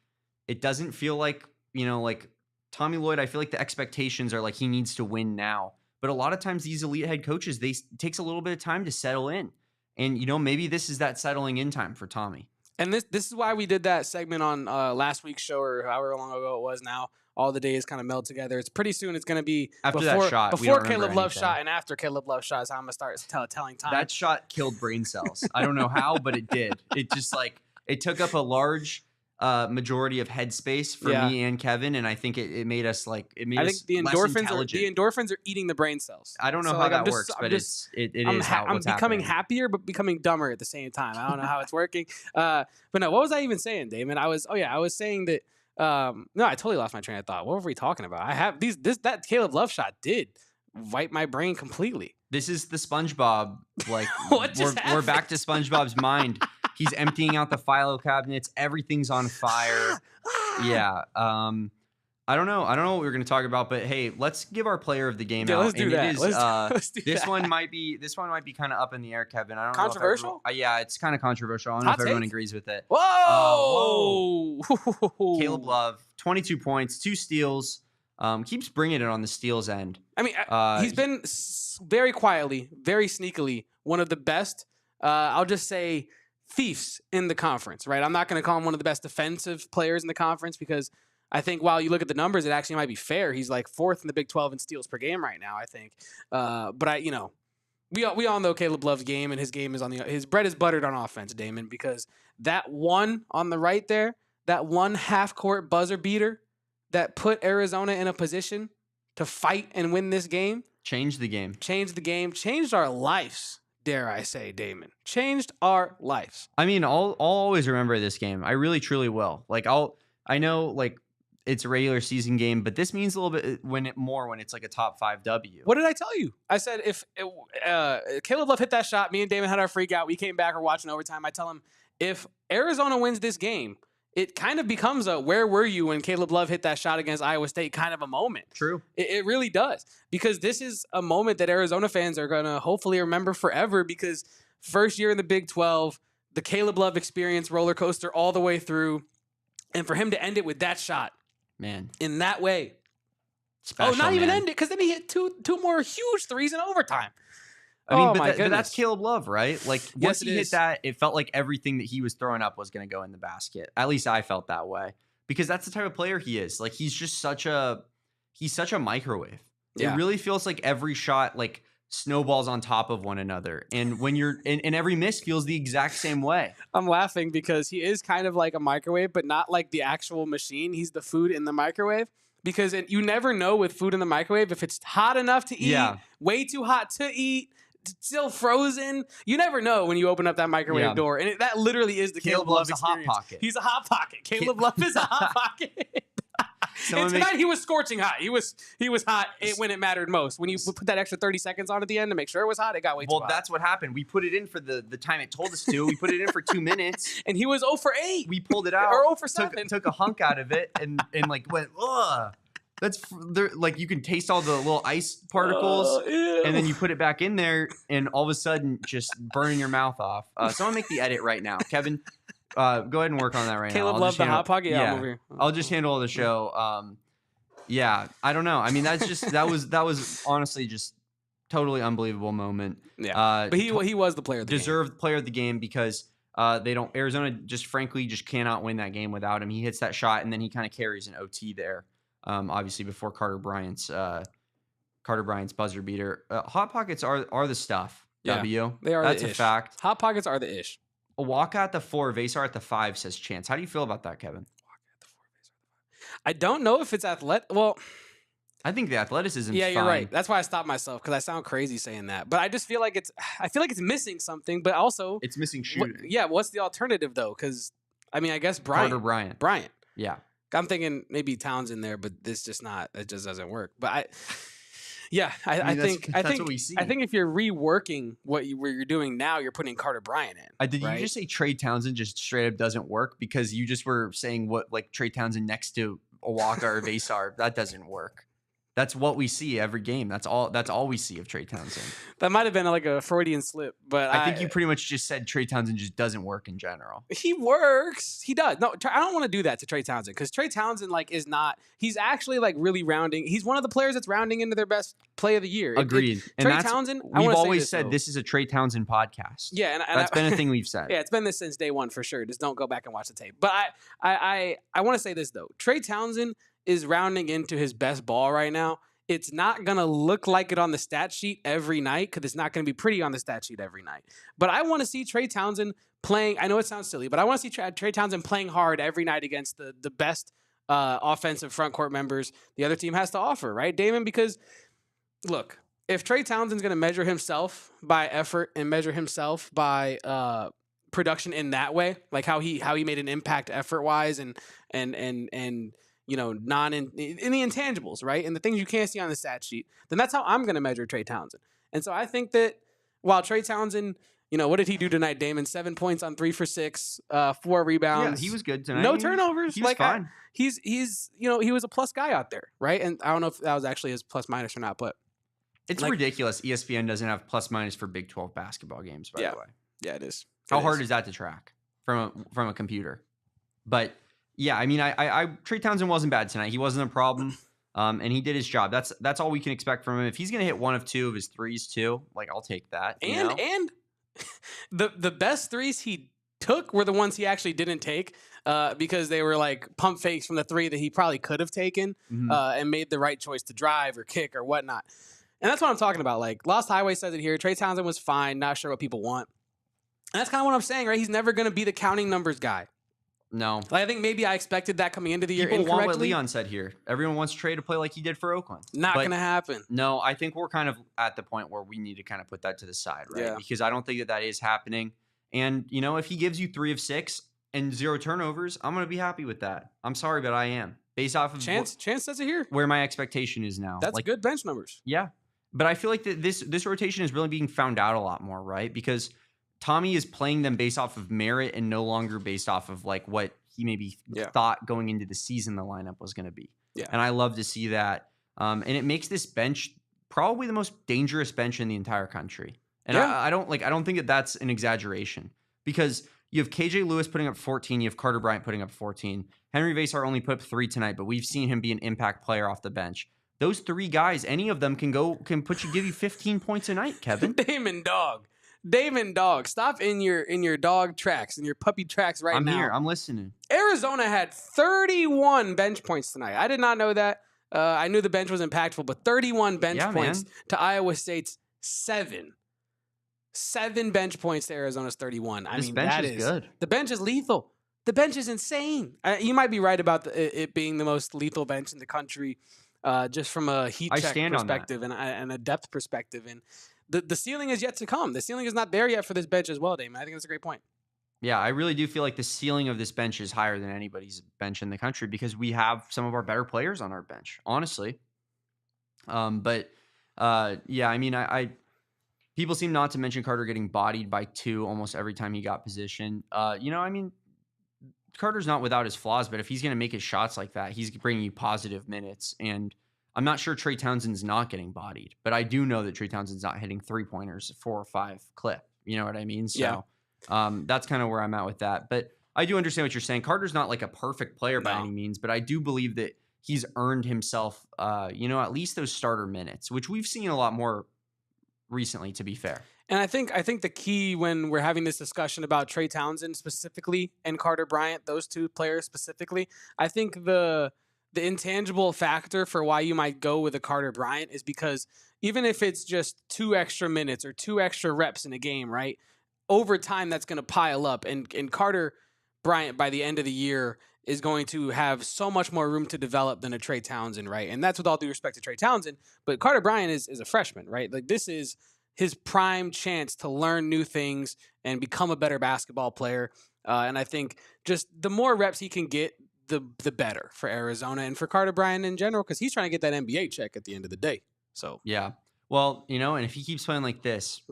it doesn't feel like, you know, like Tommy Lloyd, I feel like the expectations are like he needs to win now. But a lot of times these elite head coaches, it takes a little bit of time to settle in. And, you know, maybe this is that settling in time for Tommy. And this is why we did that segment on last week's show, or however long ago it was now. All the days kind of meld together. It's pretty soon. It's going to be before Caleb Love shot and after Caleb Love shot is how I'm going to start telling time. That shot killed brain cells. I don't know how, but it did. It just it took up a large majority of headspace for me and Kevin, and I think it made us I think the endorphins are eating the brain cells. I don't know how that works, but I'm becoming happier, but becoming dumber at the same time. I don't know how it's working. But no, what was I even saying, Damon? I was saying that. No, I totally lost my train of thought. What were we talking about? I have that Caleb Love shot did wipe my brain completely. This is the SpongeBob. Like we're back to SpongeBob's mind. He's emptying out the file cabinets. Everything's on fire. Yeah. I don't know what we're going to talk about, but hey, let's give our player of the game out. Let's do that. Let's do this that. one might be kind of up in the air, Kevin. I don't controversial? know. Controversial? It's kind of controversial. I don't know if everyone agrees with it. Whoa! Caleb Love, 22 points, 2 steals. Keeps bringing it on the steals end. I mean, he's been very quietly, very sneakily one of the best. I'll just say thieves in the conference. Right? I'm not going to call him one of the best defensive players in the conference because I think while you look at the numbers, it actually might be fair. He's like 4th in the Big 12 in steals per game right now, I think. But we all know Caleb Love's game, and his game is his bread is buttered on offense, Damon, because that one on the right there, that one half-court buzzer beater that put Arizona in a position to fight and win this game. Changed the game. Changed our lives, dare I say, Damon. Changed our lives. I mean, I'll always remember this game. I really, truly will. I know, it's a regular season game, but this means a little bit when it's like a top 5 W. What did I tell you? I said if Caleb Love hit that shot, me and Damon had our freak out. We came back, we're watching overtime. I tell him, if Arizona wins this game, it kind of becomes a where were you when Caleb Love hit that shot against Iowa State kind of a moment. True. It really does, because this is a moment that Arizona fans are going to hopefully remember forever, because first year in the Big 12, the Caleb Love experience roller coaster all the way through, and for him to end it with that shot. Man, in that way. Special, not even end it, because then he hit two more huge threes in overtime. I mean, but that's Caleb Love, right? Like, once he hit that, it felt like everything that he was throwing up was going to go in the basket. At least I felt that way, because that's the type of player he is. Like, he's such a microwave. Yeah. It really feels like every shot snowballs on top of one another, and when you're and every miss feels the exact same way. I'm laughing because he is kind of like a microwave, but not like the actual machine. He's the food in the microwave. because you never know with food in the microwave if it's hot enough to eat, way too hot to eat, still frozen. You never know when you open up that microwave door, and that literally is the Caleb Love experience. A hot pocket. He's a hot pocket. Caleb Love is a hot pocket. And tonight he was scorching hot. He was hot when it mattered most. When you put that extra 30 seconds on at the end to make sure it was hot, it got way too hot. Well, that's what happened. We put it in for the time it told us to. We put it in for 2 minutes. And he was 0 for 8. We pulled it out. Or 0 for 7. Took a hunk out of it and like went, ugh. That's like you can taste all the little ice particles, and then you put it back in there, and all of a sudden just burning your mouth off. Someone make the edit right now, Kevin. Go ahead and work on that right now. Caleb loved the hot pocket. Yeah, I'm over here. I'll just handle the show. Yeah, I don't know. I mean, that was honestly just totally unbelievable moment. Yeah, but he was the player of the deserved player of the game because Arizona just frankly just cannot win that game without him. He hits that shot and then he kind of carries an OT there. Obviously before Carter Bryant's buzzer beater. Hot pockets are the stuff. Yeah, W. They are. That's the a ish. fact. Hot pockets are the ish. Awaka at the 4, Vasar at the 5 says Chance. How do you feel about that, Kevin? I don't know if it's athletic. Well, I think the athleticism. Yeah, you're fine. right. That's why I stopped myself because I sound crazy saying that. But I just feel like it's missing something. But also, it's missing shooting. What's the alternative though? Because I mean, I guess Carter Bryant. Yeah. I'm thinking maybe Townsend there, but this just not. It just doesn't work. But I think what we see. I think if you're reworking what you're doing now, you're putting Carter Bryant in. Did you just say Trey Townsend just straight up doesn't work because you just were saying what like Trey Townsend next to Awaka or Vasar? That doesn't work. That's what we see every game. That's all we see of Trey Townsend. That might have been like a Freudian slip, but I think you pretty much just said Trey Townsend just doesn't work in general. He works. He does. No, I don't want to do that to Trey Townsend because Trey Townsend is not. He's actually really rounding. He's one of the players that's rounding into their best play of the year. Agreed. Trey Townsend. We've always said this is a Trey Townsend podcast. Yeah, and that's been a thing we've said. Yeah, it's been this since day one for sure. Just don't go back and watch the tape. But I want to say this though. Trey Townsend is rounding into his best ball right now. It's not going to look like it on the stat sheet every night because it's not going to be pretty on the stat sheet every night. But I want to see Trey Townsend playing. I know it sounds silly, but I want to see Trey Townsend playing hard every night against the best offensive front court members the other team has to offer, right, Damon? Because, look, if Trey Townsend's going to measure himself by effort and measure himself by production in that way, like how he made an impact effort-wise and in the intangibles, right? And the things you can't see on the stat sheet, then that's how I'm going to measure Trey Townsend. And so I think that while Trey Townsend, what did he do tonight, Damon? 7 points on 3 for 6, 4 rebounds. Yeah, he was good tonight. No turnovers. He was fine. He's he was a plus guy out there, right? And I don't know if that was actually his plus minus or not, but it's ridiculous. ESPN doesn't have plus minus for Big 12 basketball games, by the way. Yeah, it is. How hard is that to track from a computer? But yeah, I mean, Trey Townsend wasn't bad tonight. He wasn't a problem, and he did his job. That's all we can expect from him. If he's gonna hit 1 of 2 of his threes too, I'll take that. And the best threes he took were the ones he actually didn't take because they were pump fakes from the 3 that he probably could have taken and made the right choice to drive or kick or whatnot. And that's what I'm talking about. Lost Highway says it here. Trey Townsend was fine. Not sure what people want. And that's kind of what I'm saying, right? He's never going to be the counting numbers guy. No. I think maybe I expected that coming into the year People incorrectly. want what Leon said here. Everyone wants Trey to play like he did for Oakland. Not going to happen. No, I think we're kind of at the point where we need to kind of put that to the side, right? Yeah. Because I don't think that is happening. And, if he gives you 3 of 6 and 0 turnovers, I'm going to be happy with that. I'm sorry, but I am. Based off of Chance says it here. Where my expectation is now. That's good bench numbers. Yeah. But I feel like this rotation is really being found out a lot more, right? Because Tommy is playing them based off of merit and no longer based off of what he maybe thought going into the season the lineup was going to be. Yeah. And I love to see that. And it makes this bench probably the most dangerous bench in the entire country. And I don't think that that's an exaggeration because you have KJ Lewis putting up 14. You have Carter Bryant putting up 14. Henry Vasar only put up 3 tonight, but we've seen him be an impact player off the bench. Those 3 guys, any of them can give you 15 points a night, Kevin. Damon Dog, stop in your dog tracks, in your puppy tracks now. I'm here. I'm listening. Arizona had 31 bench points tonight. I did not know that. I knew the bench was impactful, but 31 bench points to Iowa State's 7. 7 bench points to Arizona's 31. This bench is good. The bench is lethal. the bench is insane. You might be right about it being the most lethal bench in the country, just from a heat check perspective and a depth perspective. And the ceiling is yet to come. The ceiling is not there yet for this bench as well, Damon. I think that's a great point. Yeah, I really do feel like the ceiling of this bench is higher than anybody's bench in the country because we have some of our better players on our bench, honestly. Yeah, I mean, people seem not to mention Carter getting bodied by 2 almost every time he got position. You know, I mean, Carter's not without his flaws, but if he's going to make his shots like that, he's bringing you positive minutes. And I'm not sure Trey Townsend's not getting bodied, but I do know that Trey Townsend's not hitting 3-pointers 4 or 5 clip. You know what I mean? So. Yeah. That's kind of where I'm at with that. But I do understand what you're saying. Carter's not like a perfect player by any means, but I do believe that he's earned himself, at least those starter minutes, which we've seen a lot more recently, to be fair. And I think the key when we're having this discussion about Trey Townsend specifically and Carter Bryant, those two players specifically, I think the intangible factor for why you might go with a Carter Bryant is because even if it's just 2 extra minutes or 2 extra reps in a game, right? Over time, that's going to pile up. And Carter Bryant, by the end of the year, is going to have so much more room to develop than a Trey Townsend, right? And that's with all due respect to Trey Townsend. But Carter Bryant is a freshman, right? Like, this is his prime chance to learn new things and become a better basketball player. And I think just the more reps he can get, the better for Arizona and for Carter Bryant in general, because he's trying to get that NBA check at the end of the day. So, yeah. Well, and if he keeps playing like this,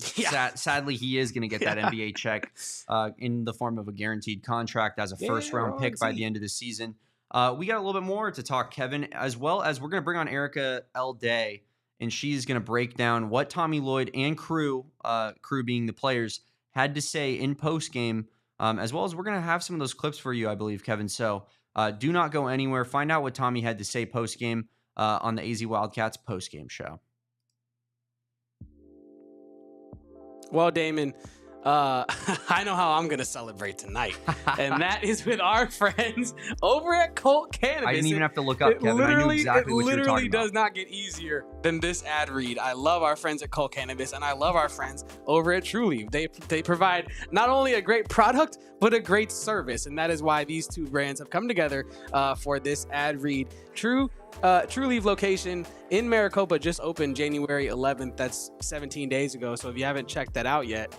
sadly, he is going to get that NBA check in the form of a guaranteed contract as a first-round pick by the end of the season. We got a little bit more to talk, Kevin, as well as we're going to bring on Erica L. Day, and she's going to break down what Tommy Lloyd and crew being the players, had to say in postgame, as well as we're going to have some of those clips for you, I believe, Kevin. So do not go anywhere. Find out what Tommy had to say postgame on the AZ Wildcats Postgame Show. Well, Damon, I know how I'm going to celebrate tonight, and that is with our friends over at Colt Cannabis. I didn't even have to look up, Kevin. I knew exactly what you were talking about. It literally does not get easier than this ad read. I love our friends at Colt Cannabis, and I love our friends over at Trulieve. They provide not only a great product, but a great service, and that is why these two brands have come together for this ad read. Trulieve location in Maricopa just opened January 11th. That's 17 days ago. So if you haven't checked that out yet,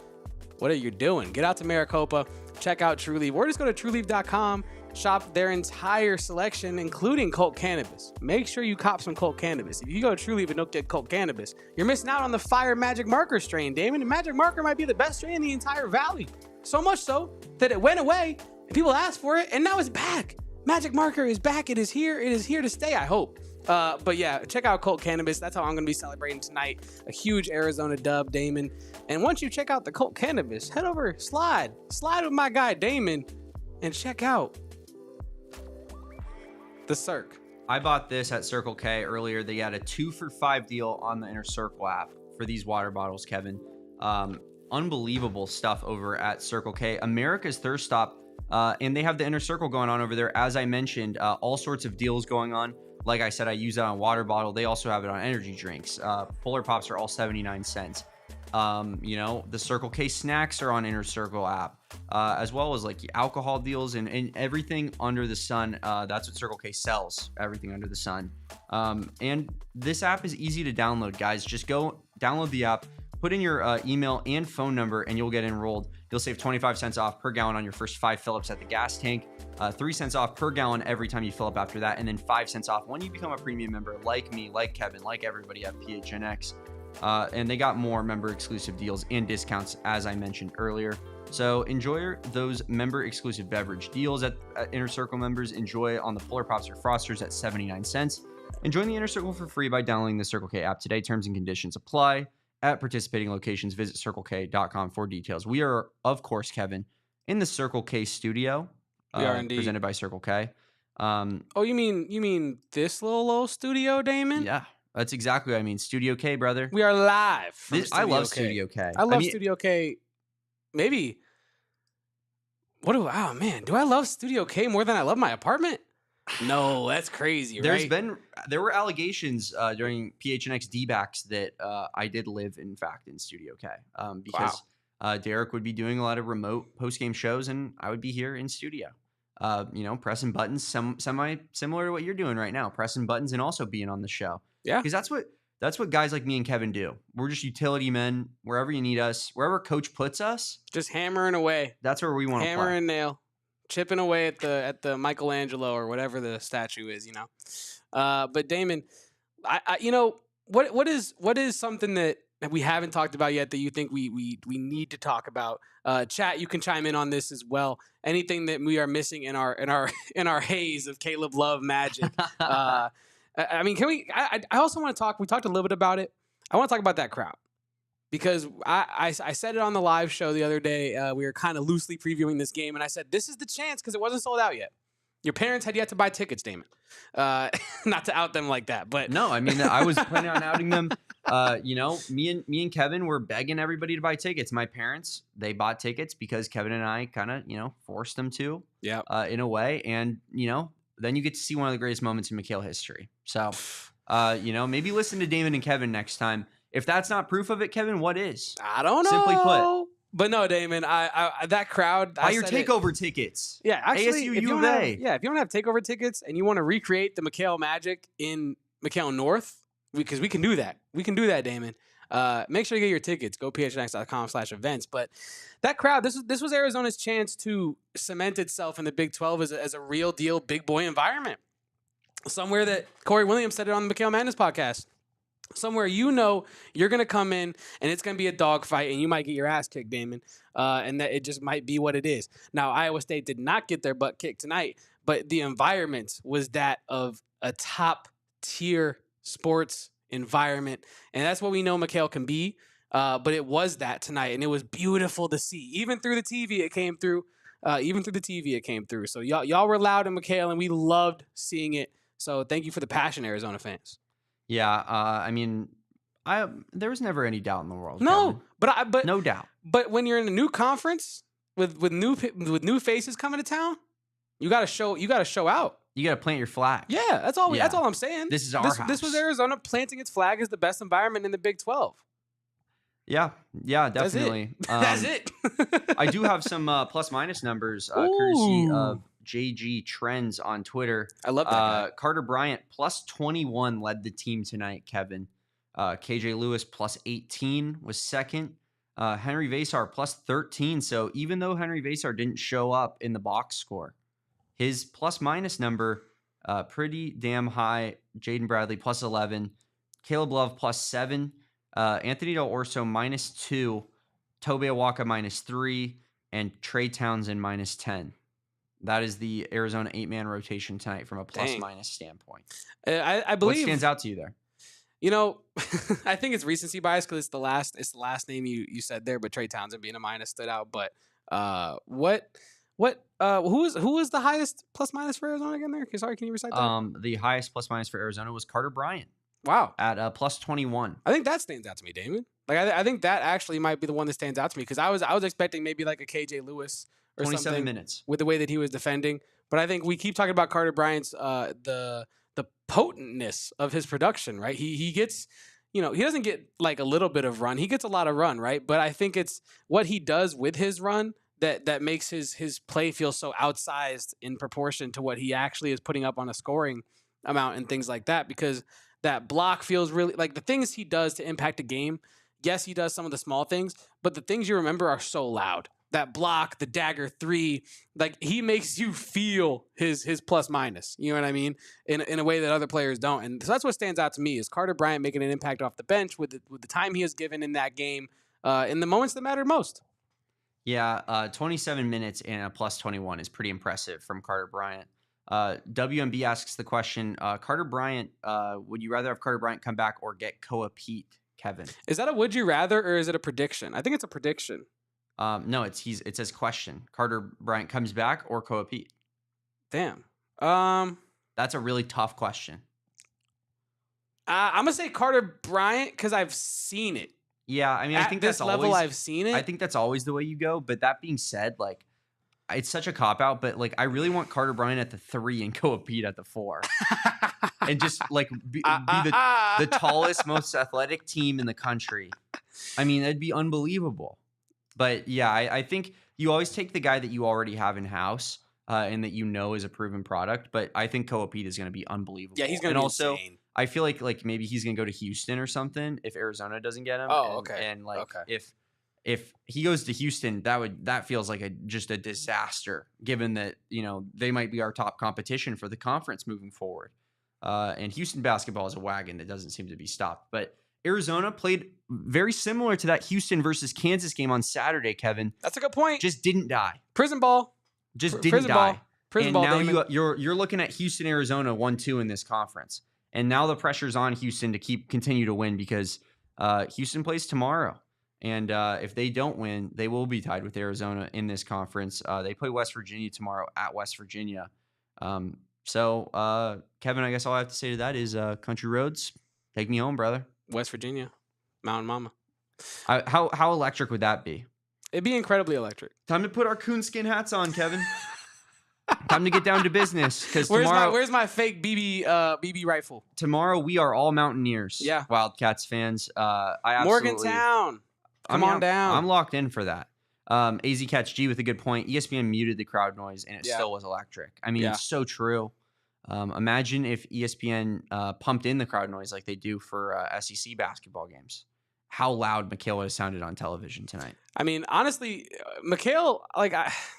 what are you doing? Get out to Maricopa, check out Trulieve, or just go to trulieve.com, shop their entire selection, including Colt Cannabis. Make sure you cop some Colt Cannabis. If you go to Trulieve and don't get Colt Cannabis, you're missing out on the Fire Magic Marker strain, Damon. The Magic Marker might be the best strain in the entire valley. So much so that it went away and people asked for it, and now it's back. Magic Marker is back. It is here. It is here to stay, I hope. But yeah, check out Colt Cannabis. That's how I'm going to be celebrating tonight. A huge Arizona dub, Damon. And once you check out the Colt Cannabis, head over, slide with my guy, Damon, and check out the Cirque. I bought this at Circle K earlier. They had a 2 for $5 deal on the Inner Circle app for these water bottles, Kevin. Unbelievable stuff over at Circle K. America's Thirst Stop. And they have the Inner Circle going on over there. As I mentioned, all sorts of deals going on. Like I said, I use that on water bottle. They also have it on energy drinks. Polar Pops are all 79 cents. The Circle K snacks are on Inner Circle app, as well as like alcohol deals and everything under the sun. That's what Circle K sells, everything under the sun. And this app is easy to download, guys. Just go download the app, put in your email and phone number, and you'll get enrolled. You'll save 25 cents off per gallon on your first 5 fill-ups at the gas tank, 3 cents off per gallon every time you fill up after that, and then 5 cents off when you become a premium member like me, like Kevin, like everybody at PHNX. And they got more member-exclusive deals and discounts, as I mentioned earlier. So enjoy those member-exclusive beverage deals at Inner Circle members. Enjoy on the Polar Pops or Frosters at 79 cents. And join the Inner Circle for free by downloading the Circle K app today. Terms and conditions apply. At participating locations, visit circlek.com for details. We are, of course, Kevin, in the Circle K studio. We are indeed. Presented by Circle K. You mean this little studio, Damon? Yeah, that's exactly what I mean. Studio K, brother. We are live from I love Studio K. I love Studio K. Maybe. Do I love Studio K more than I love my apartment? No, that's crazy, right? There were allegations during PHNX D-backs that I did live, in fact, in Studio K because Derek would be doing a lot of remote post-game shows, and I would be here in studio. pressing buttons, semi similar to what you're doing right now, pressing buttons and also being on the show. Yeah. Because that's what guys like me and Kevin do. We're just utility men. Wherever you need us, wherever coach puts us, just hammering away. That's where we want to play. Hammer and nail, chipping away at the Michelangelo or whatever the statue is, But Damon, what is something that we haven't talked about yet that you think we need to talk about? Chat, you can chime in on this as well. Anything that we are missing in our haze of Caleb Love magic. Can we? I also want to talk. We talked a little bit about it. I want to talk about that crowd because I said it on the live show the other day. We were kind of loosely previewing this game, and I said this is the chance because it wasn't sold out yet. Your parents had yet to buy tickets, Damon. Not to out them like that, but no, I was planning on outing them. Me and Kevin were begging everybody to buy tickets. My parents, they bought tickets because Kevin and I kind of, forced them to. Yeah. In a way, and then you get to see one of the greatest moments in McKale history. So, maybe listen to Damon and Kevin next time. If that's not proof of it, Kevin, what is? I don't know. Simply put. But no, Damon, I that crowd. Buy your takeover tickets. Yeah, actually, ASU, if you U don't of A. if you don't have takeover tickets and you want to recreate the McKale Magic in McKale North, because we can do that. We can do that, Damon. Make sure you get your tickets. Go phnx.com/events. But that crowd, this was Arizona's chance to cement itself in the Big 12 as a real deal big boy environment. Somewhere that Corey Williams said it on the McKale Madness podcast. Somewhere you're going to come in and it's going to be a dogfight and you might get your ass kicked, Damon, and that it just might be what it is. Now, Iowa State did not get their butt kicked tonight, but the environment was that of a top-tier sports environment, and that's what we know McKale can be, but it was that tonight, and it was beautiful to see. Even through the TV, it came through. So y'all were loud in McKale, and we loved seeing it. So thank you for the passion, Arizona fans. Yeah, there was never any doubt in the world. No, Kevin. but no doubt. But when you're in a new conference with new faces coming to town, you got to show out. You got to plant your flag. Yeah, that's all. That's all I'm saying. This is our house. This was Arizona planting its flag as the best environment in the Big 12. Yeah, definitely. That's it. I do have some plus minus numbers, courtesy of JG Trends on Twitter. I love that guy. Carter Bryant plus 21 led the team tonight, Kevin. KJ Lewis plus 18 was second. Henry Vasar plus 13. So even though Henry Vasar didn't show up in the box score, his plus minus number pretty damn high. Jaden Bradley plus 11. Caleb Love plus 7. Anthony Del Orso minus 2. Tobe Awaka minus 3. And Trey Townsend minus 10. That is the Arizona 8-man rotation tonight from a plus-minus standpoint. I believe. What stands out to you there? I think it's recency bias because it's the last name you said there, but Trey Townsend being a minus stood out. But who was the highest plus-minus for Arizona again there? Sorry, can you recite that? The highest plus-minus for Arizona was Carter Bryant. Wow. At plus 21. I think that stands out to me, Damon. Like I think that actually might be the one that stands out to me because I was expecting maybe like a KJ Lewis or 27 something minutes with the way that he was defending. But I think we keep talking about Carter Bryant's the potentness of his production, right? He gets, he doesn't get like a little bit of run. He gets a lot of run, right? But I think it's what he does with his run that makes his play feel so outsized in proportion to what he actually is putting up on a scoring amount and things like that, because that block feels really like the things he does to impact a game. Yes, he does some of the small things, but the things you remember are so loud. That block, the dagger 3, like he makes you feel his plus minus. You know what I mean? In a way that other players don't. And so that's what stands out to me is Carter Bryant making an impact off the bench with the time he has given in that game, in the moments that mattered most. Yeah, 27 minutes and a plus 21 is pretty impressive from Carter Bryant. WMB asks the question, Carter Bryant, would you rather have Carter Bryant come back or get Koa Pete, Kevin? Is that a would you rather or is it a prediction? I think it's a prediction. No, it says question. Carter Bryant comes back or Koa Pete? Damn. That's a really tough question. I'm gonna say Carter Bryant because I've seen it. Yeah, I think that's level always, I've seen it. I think that's always the way you go. But that being said, like it's such a cop out. But like I really want Carter Bryant at the 3 and Koa Pete at the 4, and just like be the tallest, most athletic team in the country. I mean, that'd be unbelievable. But yeah, I think you always take the guy that you already have in house. and that is a proven product. But I think Koa Pete is going to be unbelievable. Yeah, he's going to be also insane. I feel like maybe he's going to go to Houston or something if Arizona doesn't get him. Oh, okay. And if he goes to Houston, that feels like just a disaster, given that they might be our top competition for the conference moving forward. And Houston basketball is a wagon that doesn't seem to be stopped. But Arizona played very similar to that Houston versus Kansas game on Saturday, Kevin. That's a good point. Just didn't die. Prison ball. Just didn't die. Prison ball. Now Damon. you're looking at Houston, Arizona 1-2 in this conference. And now the pressure's on Houston to continue to win because Houston plays tomorrow. And if they don't win, they will be tied with Arizona in this conference. They play West Virginia tomorrow at West Virginia. So, Kevin, I guess all I have to say to that is country roads, take me home, brother. West Virginia, Mountain Mama. How electric would that be? It'd be incredibly electric. Time to put our coonskin hats on, Kevin. Time to get down to business because where's my fake BB rifle? Tomorrow we are all Mountaineers. Yeah, Wildcats fans. I absolutely, Morgantown. Come on down. I'm locked in for that. AZ Catch G with a good point. ESPN muted the crowd noise and it still was electric. I mean, it's so true. Imagine if ESPN pumped in the crowd noise like they do for SEC basketball games. How loud McKale would have sounded on television tonight. I mean, honestly, McKale,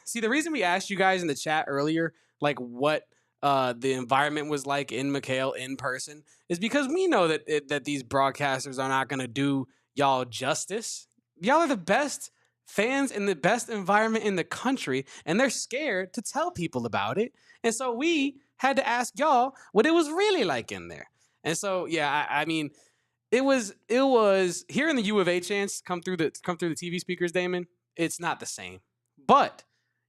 see, the reason we asked you guys in the chat earlier, what the environment was like in McKale in person is because we know that these broadcasters are not going to do y'all justice. Y'all are the best fans in the best environment in the country, and they're scared to tell people about it. And so we had to ask y'all what it was really like in there. And so, yeah, I mean, it was hearing the U of A chants come through the TV speakers, Damon. It's not the same, but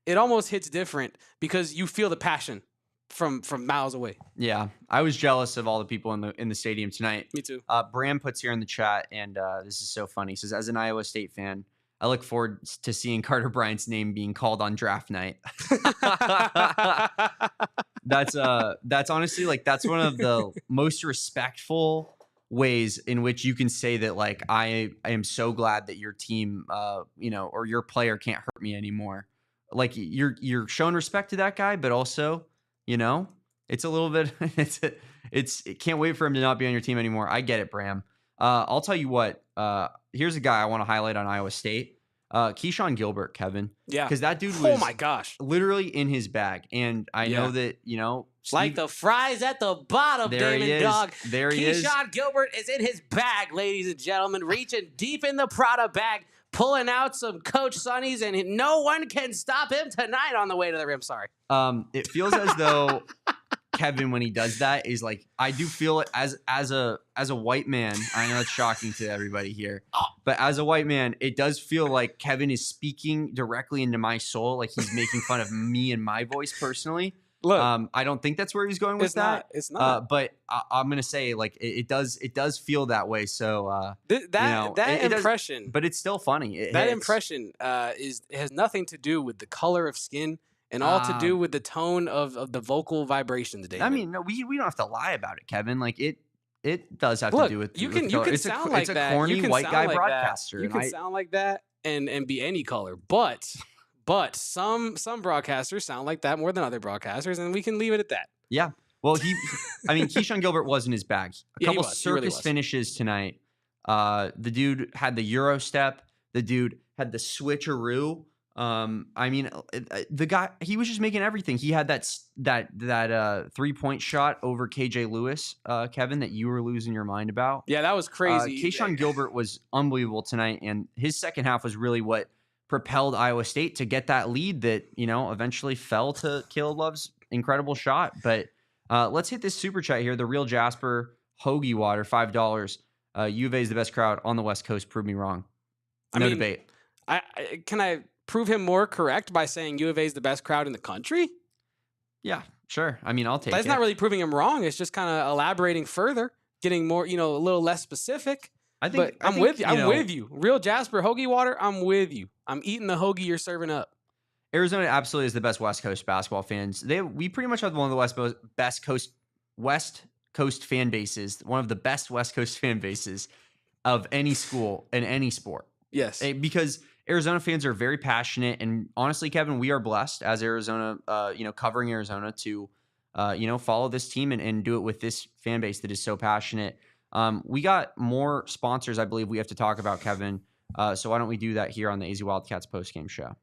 it almost hits different because you feel the passion from miles away. Yeah, I was jealous of all the people in the stadium tonight. Me too. Bram puts here in the chat, and this is so funny. He says, as an Iowa State fan, I look forward to seeing Carter Bryant's name being called on draft night. That's honestly that's one of the most respectful ways in which you can say that I am so glad that your team or your player can't hurt me anymore. You're showing respect to that guy, but also it's a little bit it can't wait for him to not be on your team anymore. I get it, Bram. I'll tell you what, here's a guy I want to highlight on Iowa State. Keyshawn Gilbert, Kevin. Yeah. Because that dude was oh my gosh, literally in his bag. And I know that, like the fries at the bottom, Damon dog. There he is. Keyshawn Gilbert is in his bag, ladies and gentlemen, reaching deep in the Prada bag, pulling out some Coach Sonny's, and no one can stop him tonight on the way to the rim. Sorry. It feels as though Kevin, when he does that, is I do feel it as a white man. I know it's shocking to everybody here, but as a white man, it does feel like Kevin is speaking directly into my soul, like he's making fun of me and my voice personally. Look, I don't think that's where he's going with that. It's not. But I'm gonna say it does feel that way. So that impression, does, but it's still funny. That impression has nothing to do with the color of skin. And all to do with the tone of the vocal vibrations, David. I mean, no, we don't have to lie about it, Kevin. It does have to do with you can sound like that. It's a corny white guy broadcaster. You can sound like that and be any color, but some broadcasters sound like that more than other broadcasters, and we can leave it at that. Yeah. Well, Keyshawn Gilbert was in his bag. A couple circus finishes tonight. The dude had the Euro step. The dude had the switcheroo. I mean, the guy, he was just making everything. He had that 3-point shot over KJ Lewis, Kevin, that you were losing your mind about. Yeah, that was crazy. Keyshawn Gilbert was unbelievable tonight, and his second half was really what propelled Iowa State to get that lead that, eventually fell to Caleb Love's incredible shot. But let's hit this super chat here. The Real Jasper Hoagie Water, $5. U of A is the best crowd on the West Coast. Prove me wrong. No debate. Can I prove him more correct by saying U of A is the best crowd in the country? Yeah, sure. I mean, I'll take it. That's not really proving him wrong. It's just kind of elaborating further, getting more, a little less specific. I'm with you. I'm with you. Real Jasper Hoagie Water, I'm with you. I'm eating the hoagie you're serving up. Arizona absolutely is the best West Coast basketball fans. We pretty much have one of the West Coast fan bases, one of the best West Coast fan bases of any school in any sport. Yes. Because Arizona fans are very passionate, and honestly, Kevin, we are blessed as Arizona, covering Arizona to, follow this team and do it with this fan base that is so passionate. We got more sponsors, I believe, we have to talk about, Kevin. So why don't we do that here on the AZ Wildcats postgame show?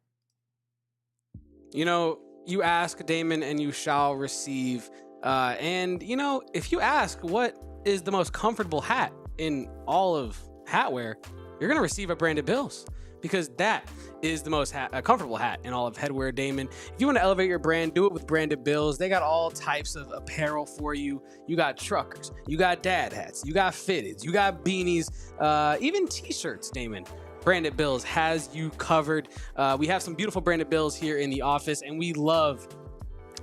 You ask, Damon, and you shall receive. If you ask what is the most comfortable hat in all of hatwear, you're going to receive a Branded Bills, because that is the most comfortable hat in all of headwear, Damon. If you want to elevate your brand, do it with Branded Bills. They got all types of apparel for you. You got truckers, you got dad hats, you got fitteds, you got beanies, even t-shirts, Damon. Branded Bills has you covered. We have some beautiful Branded Bills here in the office, and we love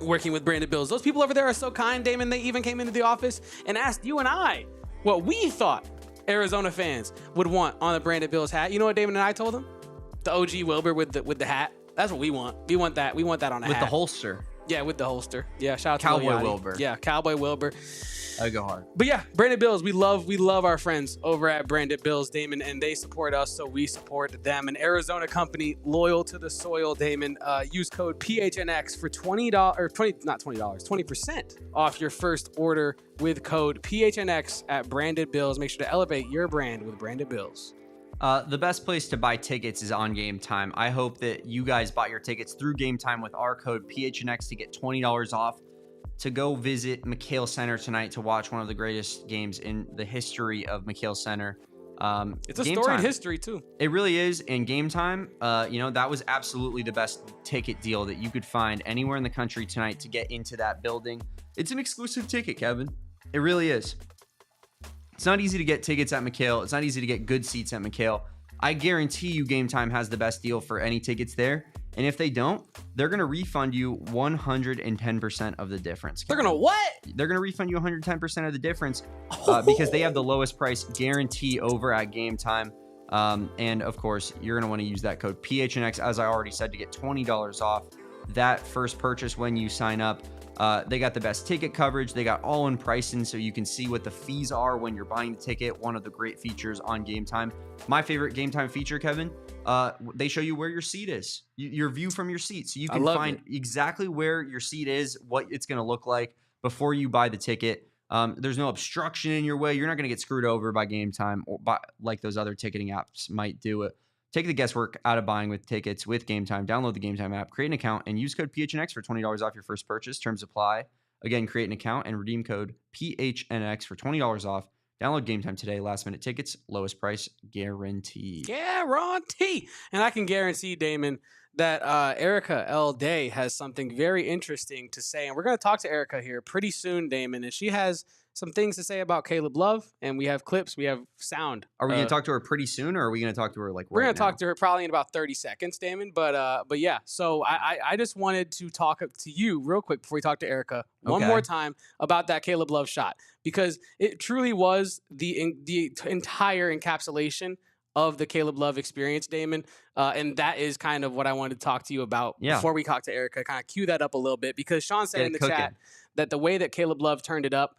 working with Branded Bills. Those people over there are so kind, Damon. They even came into the office and asked you and I what we thought Arizona fans would want on a Branded Bills hat. You know what Damon and I told them? The OG Wilbur with the hat. That's what we want. We want that. We want that on a hat. With the holster. Yeah, with the holster. Yeah, shout out to Cowboy Wilbur. Yeah, Cowboy Wilbur. I go hard. But yeah, Branded Bills, we love our friends over at Branded Bills, Damon, and they support us, so we support them. An Arizona company loyal to the soil, Damon. Use code PHNX for $20 off your first order with code PHNX at Branded Bills. Make sure to elevate your brand with Branded Bills. The best place to buy tickets is on Game Time. I hope that you guys bought your tickets through Game Time with our code PHNX to get $20 off to go visit McKale Center tonight to watch one of the greatest games in the history of McKale Center. It's a storied history too. It really is. And Game Time, that was absolutely the best ticket deal that you could find anywhere in the country tonight to get into that building. It's an exclusive ticket, Kevin. It really is. It's not easy to get tickets at McKale. It's not easy to get good seats at McKale. I guarantee you Game Time has the best deal for any tickets there. And if they don't, they're going to refund you 110% of the difference. They're going to what? They're going to refund you 110% of the difference because they have the lowest price guarantee over at Game Time. And of course, you're going to want to use that code PHNX, as I already said, to get $20 off that first purchase when you sign up. They got the best ticket coverage. They got all-in pricing, so you can see what the fees are when you're buying the ticket. One of the great features on Game Time. My favorite Game Time feature, Kevin, they show you where your seat is, your view from your seat. So you can find exactly where your seat is, what it's going to look like before you buy the ticket. There's no obstruction in your way. You're not going to get screwed over by Game Time or by like those other ticketing apps might do it. Take the guesswork out of buying with tickets with Game Time. Download the Game Time app, create an account, and use code PHNX for $20 off your first purchase. Terms apply. Again, create an account and redeem code PHNX for $20 off. Download Game Time today. Last minute tickets, lowest price guarantee. Guarantee. And I can guarantee, Damon, that Erica L. Day has something very interesting to say. And we're going to talk to Erica here pretty soon, Damon. And she has some things to say about Caleb Love, and we have clips, we have sound. Are we going to talk to her pretty soon, or are we going to talk to her like we're right going to now? talk to her probably in about 30 seconds, Damon. But yeah, so I just wanted to talk to you real quick before we talk to Erica one more time about that Caleb Love shot, because it truly was the entire encapsulation of the Caleb Love experience, Damon. And that is kind of what I wanted to talk to you about before we talk to Erica, kind of cue that up a little bit, because Sean said in the chat that the way that Caleb Love turned it up,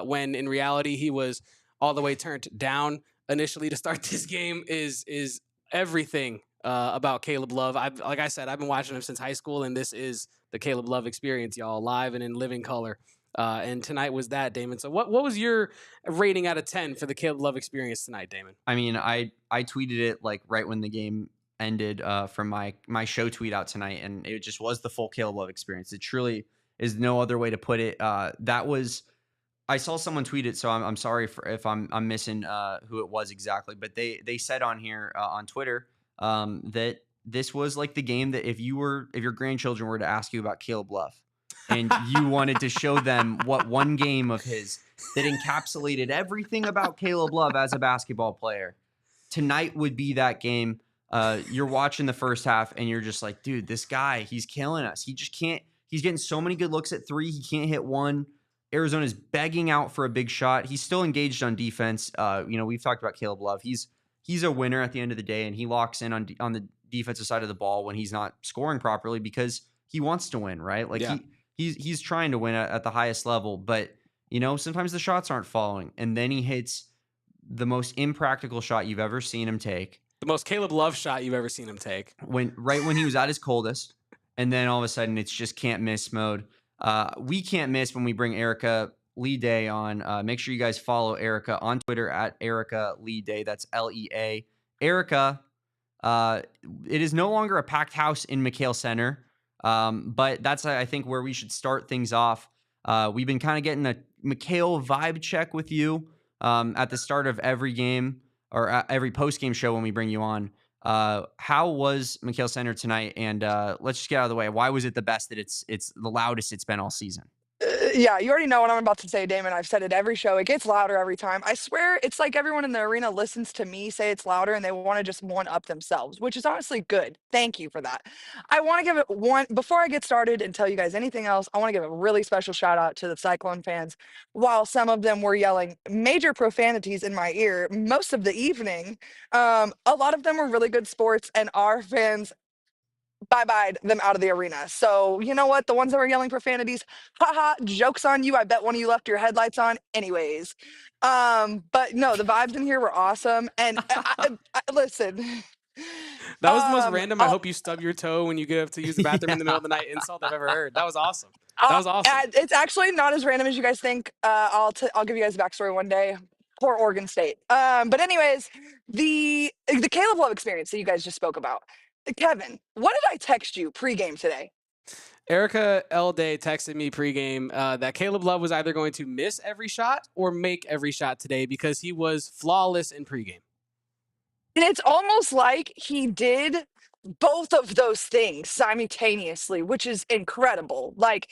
when in reality he was all the way turned down initially to start this game, is everything about Caleb Love. Like I said, I've been watching him since high school, and this is the Caleb Love experience, y'all, live and in living color. And tonight was that, Damon. So what was your rating out of 10 for the Caleb Love experience tonight, Damon? I mean, I tweeted it like right when the game ended from my show tweet out tonight, and it just was the full Caleb Love experience. It truly is no other way to put it. That was... I saw someone tweet it, so I'm sorry if I'm missing who it was exactly, but they said on here on Twitter that this was like the game that if your grandchildren were to ask you about Caleb Love and you wanted to show them what one game of his that encapsulated everything about Caleb Love as a basketball player, tonight would be that game. You're watching the first half and you're just like, dude, this guy, he's killing us. He just can't. He's getting so many good looks at three. He can't hit one. Arizona's begging out for a big shot. He's still engaged on defense. We've talked about Caleb Love. He's a winner at the end of the day, and he locks in on the defensive side of the ball when he's not scoring properly because he wants to win, right? Like he's trying to win at the highest level, but sometimes the shots aren't falling, and then he hits the most impractical shot you've ever seen him take. The most Caleb Love shot you've ever seen him take. Right when he was at his coldest, and then all of a sudden it's just can't miss mode. We can't miss when we bring Erica Lee Day on. Make sure you guys follow Erica on Twitter at Erica Lee Day. That's LEA. Erica, it is no longer a packed house in McKale Center, but that's, I think, where we should start things off. We've been kind of getting a McKale vibe check with you at the start of every game or every post-game show when we bring you on. How was McKale Center tonight? And let's just get out of the way. Why was it the best that it's the loudest it's been all season? Yeah, you already know what I'm about to say, Damon. I've said it every show. It gets louder every time. I swear it's like everyone in the arena listens to me say it's louder and they want to just one up themselves, which is honestly good. Thank you for that. I want to give it one before I get started and tell you guys anything else. I want to give a really special shout out to the Cyclone fans. While some of them were yelling major profanities in my ear most of the evening, a lot of them were really good sports, and our fans bye-bye them out of the arena. So you know what? The ones that were yelling profanities, haha, joke's on you. I bet one of you left your headlights on anyways. But no, the vibes in here were awesome. And listen. That was the most random. I hope you stub your toe when you get up to use the bathroom in the middle of the night insult I've ever heard. That was awesome. That was awesome. It's actually not as random as you guys think. I'll give you guys a backstory one day. Poor Oregon State. But anyways, the Caleb Love experience that you guys just spoke about. Kevin, what did I text you pregame today? Erica L. Day texted me pregame that Caleb Love was either going to miss every shot or make every shot today because he was flawless in pregame. And it's almost like he did both of those things simultaneously, which is incredible. Like,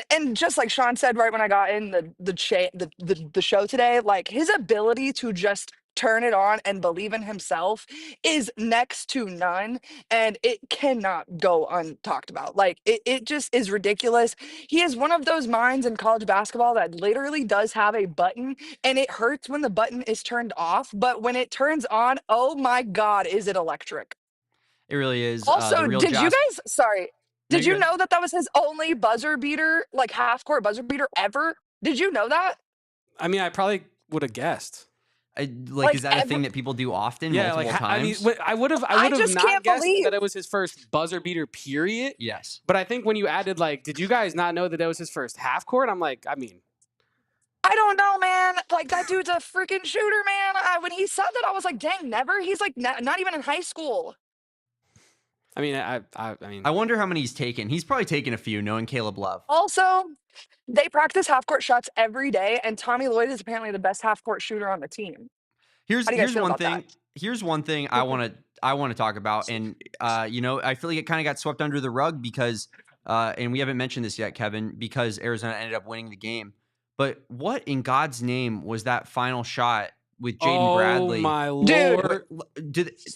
and just like Sean said right when I got in the show today, like his ability to just turn it on and believe in himself is next to none, and it cannot go untalked about. Like it just is ridiculous. He is one of those minds in college basketball that literally does have a button, and it hurts when the button is turned off, but when it turns on, oh my God, is it electric. It really is. Also, did you know that was his only buzzer beater, like half court buzzer beater ever? Did you know that? I mean, I probably would have guessed. Is that a thing that people do often, multiple times? I mean, I would have not guessed that it was his first buzzer beater, period. Yes. But I think when you added, like, did you guys not know that was his first half court? I'm like, I mean. I don't know, man. Like, that dude's a freaking shooter, man. When he said that, I was like, dang, never? He's like not even in high school. I mean, I mean. I wonder how many he's taken. He's probably taken a few, knowing Caleb Love. Also, they practice half-court shots every day, and Tommy Lloyd is apparently the best half-court shooter on the team. Here's one thing. Here's one thing I want to talk about, and I feel like it kind of got swept under the rug because, and we haven't mentioned this yet, Kevin, because Arizona ended up winning the game. But what in God's name was that final shot with Jaden Bradley? Oh my Lord!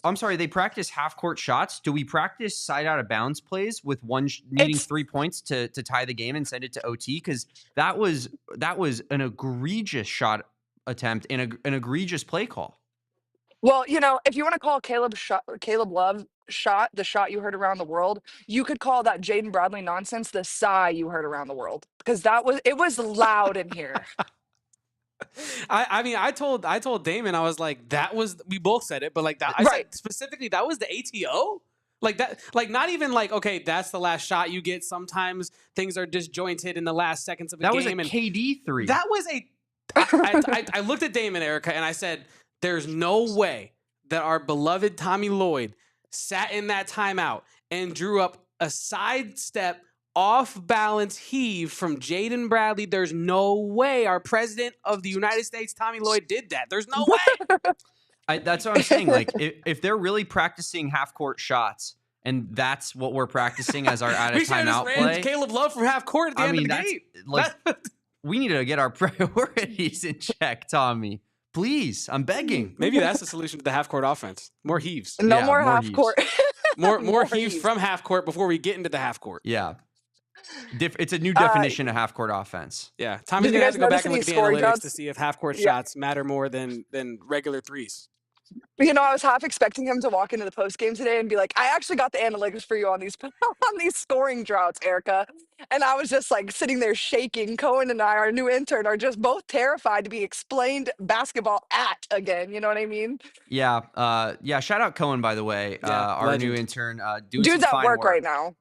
I'm sorry. They practice half-court shots. Do we practice side out of bounds plays with one needing 3 points to tie the game and send it to OT? Because that was an egregious shot attempt and an egregious play call. Well, if you want to call Caleb Love shot the shot you heard around the world, you could call that Jaden Bradley nonsense the sigh you heard around the world, because it was loud in here. I mean, I told Damon, I was like, we both said it, but like that, I said specifically that was the ATO. Like that, like not even like, okay, that's the last shot you get. Sometimes things are disjointed in the last seconds of a game. That was a KD 3. That was I looked at Damon, Erica, and I said, there's no way that our beloved Tommy Lloyd sat in that timeout and drew up a sidestep off-balance heave from Jaden Bradley. There's no way our president of the United States, Tommy Lloyd, did that. There's no way. That's what I'm saying. Like, if they're really practicing half-court shots, and that's what we're practicing as our out-of-timeout play. Caleb Love from half-court at the end of the game. Like, we need to get our priorities in check, Tommy. Please, I'm begging. Maybe that's the solution to the half-court offense. More heaves. No more half-court. more heaves from half-court before we get into the half-court. Yeah. It's a new definition of half-court offense. Yeah. Tommy's going to have to go back and look at the analytics to see if half-court shots matter more than regular threes. I was half expecting him to walk into the post game today and be like, "I actually got the analytics for you on these on these scoring droughts, Erica." And I was just like sitting there shaking. Cohen and I, our new intern, are just both terrified to be explained basketball at again. You know what I mean? Yeah. Yeah. Shout out Cohen, by the way, Yeah, our new legend. intern, doing some Dude's at fine work right now.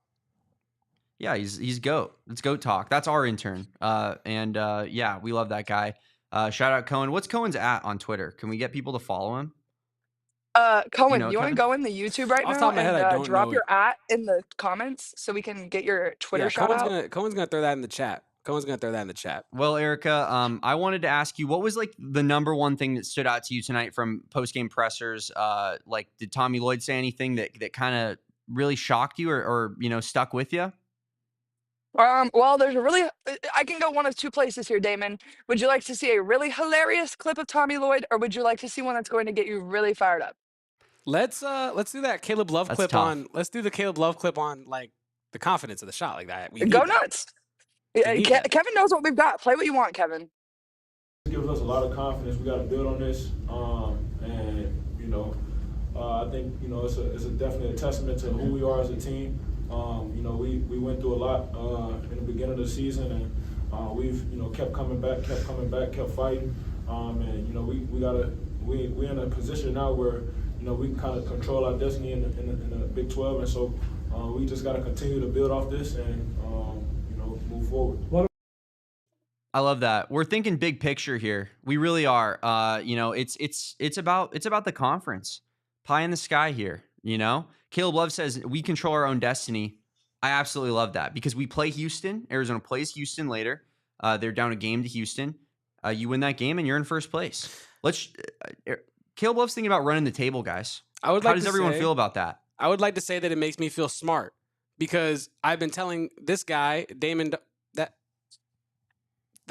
Yeah, he's GOAT. It's GOAT talk. That's our intern. And yeah, we love that guy. Shout out Cohen. What's Cohen's at on Twitter? Can we get people to follow him? You Cohen, know, you want to Kevin? go in the YouTube right Off the top now of my head, and I don't drop know your it. at in the comments so we can get your Twitter Yeah, shout out? Cohen's gonna throw that in the chat. Cohen's gonna throw that in the chat. Well, Erica, I wanted to ask you, what was like the number one thing that stood out to you tonight from post game pressers? Like, did Tommy Lloyd say anything that kind of really shocked you or stuck with you? Well, there's a really, I can go one of two places here, Damon. Would you like to see a really hilarious clip of Tommy Lloyd, or would you like to see one that's going to get you really fired up? Let's do that Caleb Love That's clip tough. on. Let's do the Caleb Love clip on like the confidence of the shot like that. We Go need that. nuts. Yeah, need that. Kevin knows what we've got. Play what you want, Kevin. It gives us a lot of confidence. We got to build on this, and I think it's definitely a testament to who we are as a team. We went through a lot in the beginning of the season, and we've kept coming back, kept fighting, and we're in a position now where we can kind of control our destiny in the Big 12, and so we just got to continue to build off this and move forward. I love that. We're thinking big picture here. We really are. It's about the conference. Pie in the sky here, Caleb Love says we control our own destiny. I absolutely love that because we play Houston. Arizona plays Houston later. They're down a game to Houston. You win that game and you're in first place. Caleb Love's thinking about running the table, guys. How does everyone feel about that? I would like to say that it makes me feel smart because I've been telling this guy, Damon, that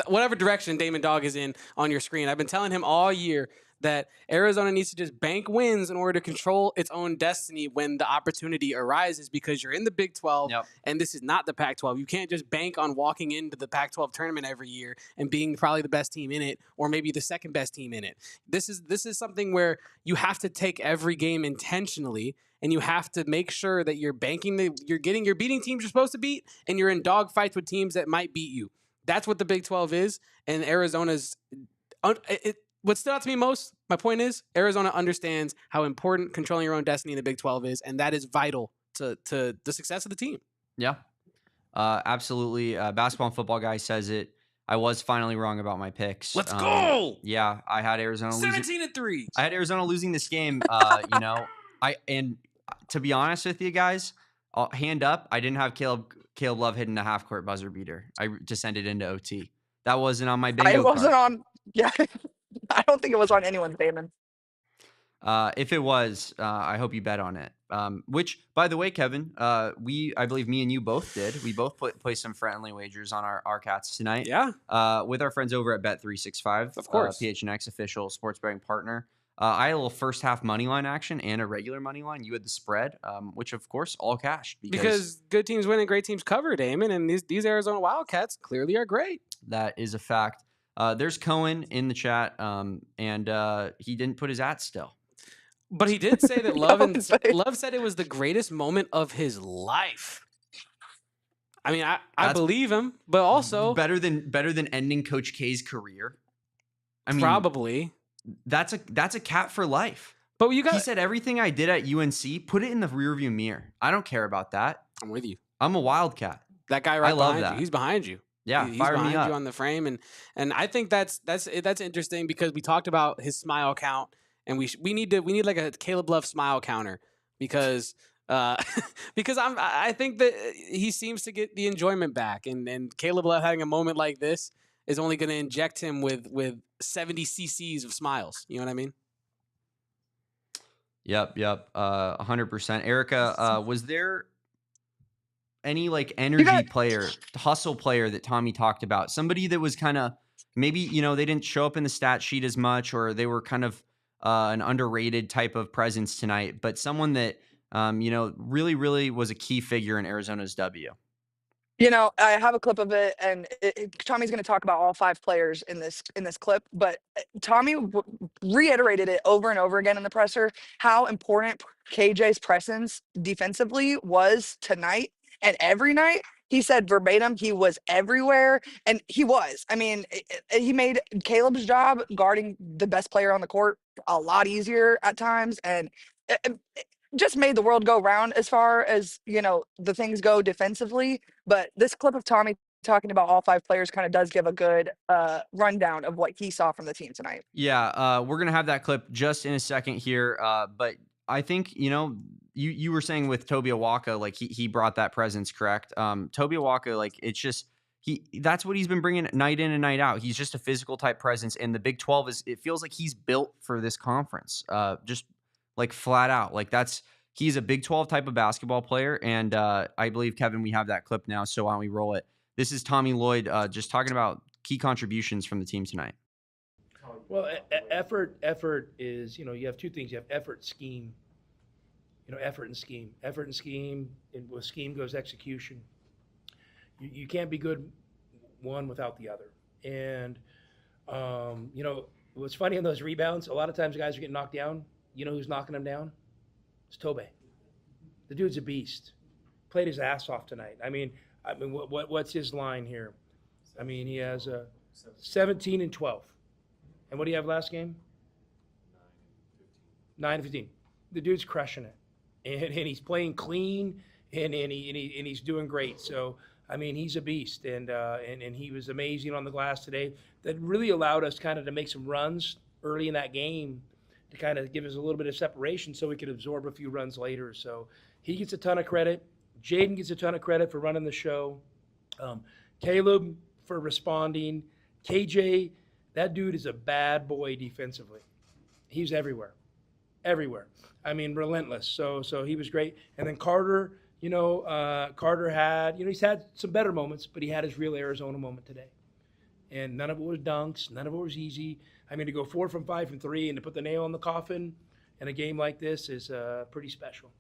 whatever direction Damon Dog is in on your screen, I've been telling him all year that Arizona needs to just bank wins in order to control its own destiny when the opportunity arises because you're in the Big 12 and this is not the Pac-12. You can't just bank on walking into the Pac-12 tournament every year and being probably the best team in it or maybe the second best team in it. This is something where you have to take every game intentionally and you have to make sure that you're beating teams you're supposed to beat and you're in dog fights with teams that might beat you. That's what the Big 12 is, and Arizona's what stood out to me most, my point is, Arizona understands how important controlling your own destiny in the Big 12 is, and that is vital to the success of the team. Yeah, absolutely. Basketball and football guy says it. I was finally wrong about my picks. Let's go! Yeah, I had Arizona 17-3. I had Arizona losing this game. And to be honest with you guys, hand up, I didn't have Caleb Love hitting a half court buzzer beater. I just ended into OT. That wasn't on my bingo It wasn't card. on. Yeah. I don't think it was on anyone's, Damon. If it was, I hope you bet on it. Which, by the way, Kevin, I believe me and you both did. We both placed some friendly wagers on our cats tonight. Yeah. With our friends over at Bet365. Of course. PHNX official sports betting partner. I had a little first half money line action and a regular money line. You had the spread, which of course all cashed because good teams win and great teams cover, Damon, and these Arizona Wildcats clearly are great. That is a fact. There's Cohen in the chat, and he didn't put his at still. But he did say that Love said it was the greatest moment of his life. I mean, I believe him, but also better than ending Coach K's career. I mean, probably that's a cat for life. But he said everything I did at UNC, put it in the rearview mirror. I don't care about that. I'm with you. I'm a Wildcat. That guy behind you. He's behind you. Yeah, he's fire behind me up. you on the frame, and I think that's interesting because we talked about his smile count, and we need like a Caleb Love smile counter because I think that he seems to get the enjoyment back, and Caleb Love having a moment like this is only going to inject him with 70 cc's of smiles. You know what I mean? Yep, 100%. Erica, was there any like energy player, hustle player that Tommy talked about? Somebody that was kind of maybe, they didn't show up in the stat sheet as much, or they were kind of an underrated type of presence tonight, but someone that, really, really was a key figure in Arizona's W. You know, I have a clip of it, and Tommy's going to talk about all 5 players in this clip. But Tommy reiterated it over and over again in the presser how important KJ's presence defensively was tonight and every night. He said verbatim he was everywhere, and he was. I mean, he made Caleb's job guarding the best player on the court a lot easier at times, and just made the world go round as far as, you know, the things go defensively. But this clip of Tommy talking about all 5 players kind of does give a good rundown of what he saw from the team tonight. Yeah, we're going to have that clip just in a second here. But I think, you know, you were saying with Tobe Awaka, like he brought that presence, correct? Tobe Awaka, like it's just, that's what he's been bringing night in and night out. He's just a physical type presence. And the Big 12 it feels like he's built for this conference. Just like flat out, like he's a Big 12 type of basketball player. And I believe, Kevin, we have that clip now. So why don't we roll it? This is Tommy Lloyd just talking about key contributions from the team tonight. Well, effort is, you know, you have 2 things. You have effort, scheme. You know, effort and scheme. Effort and scheme, and with scheme goes execution. You can't be good one without the other. And, you know, what's funny on those rebounds, a lot of times guys are getting knocked down. You know who's knocking them down? It's Tobe. The dude's a beast. Played his ass off tonight. I mean, what's his line here? I mean, he has 17 and 12. And what do you have last game? 9 and 15. The dude's crushing it, and he's playing clean, and he's doing great. So I mean, he's a beast, and he was amazing on the glass today. That really allowed us kind of to make some runs early in that game to kind of give us a little bit of separation, so we could absorb a few runs later. So he gets a ton of credit. Jaden gets a ton of credit for running the show. Caleb for responding. KJ. That dude is a bad boy defensively. He's everywhere. I mean, relentless. So he was great. And then Carter, you know, Carter had, you know, he's had some better moments, but he had his real Arizona moment today. And none of it was dunks. None of it was easy. I mean, to go 4 from 5 from 3 and to put the nail in the coffin in a game like this is pretty special.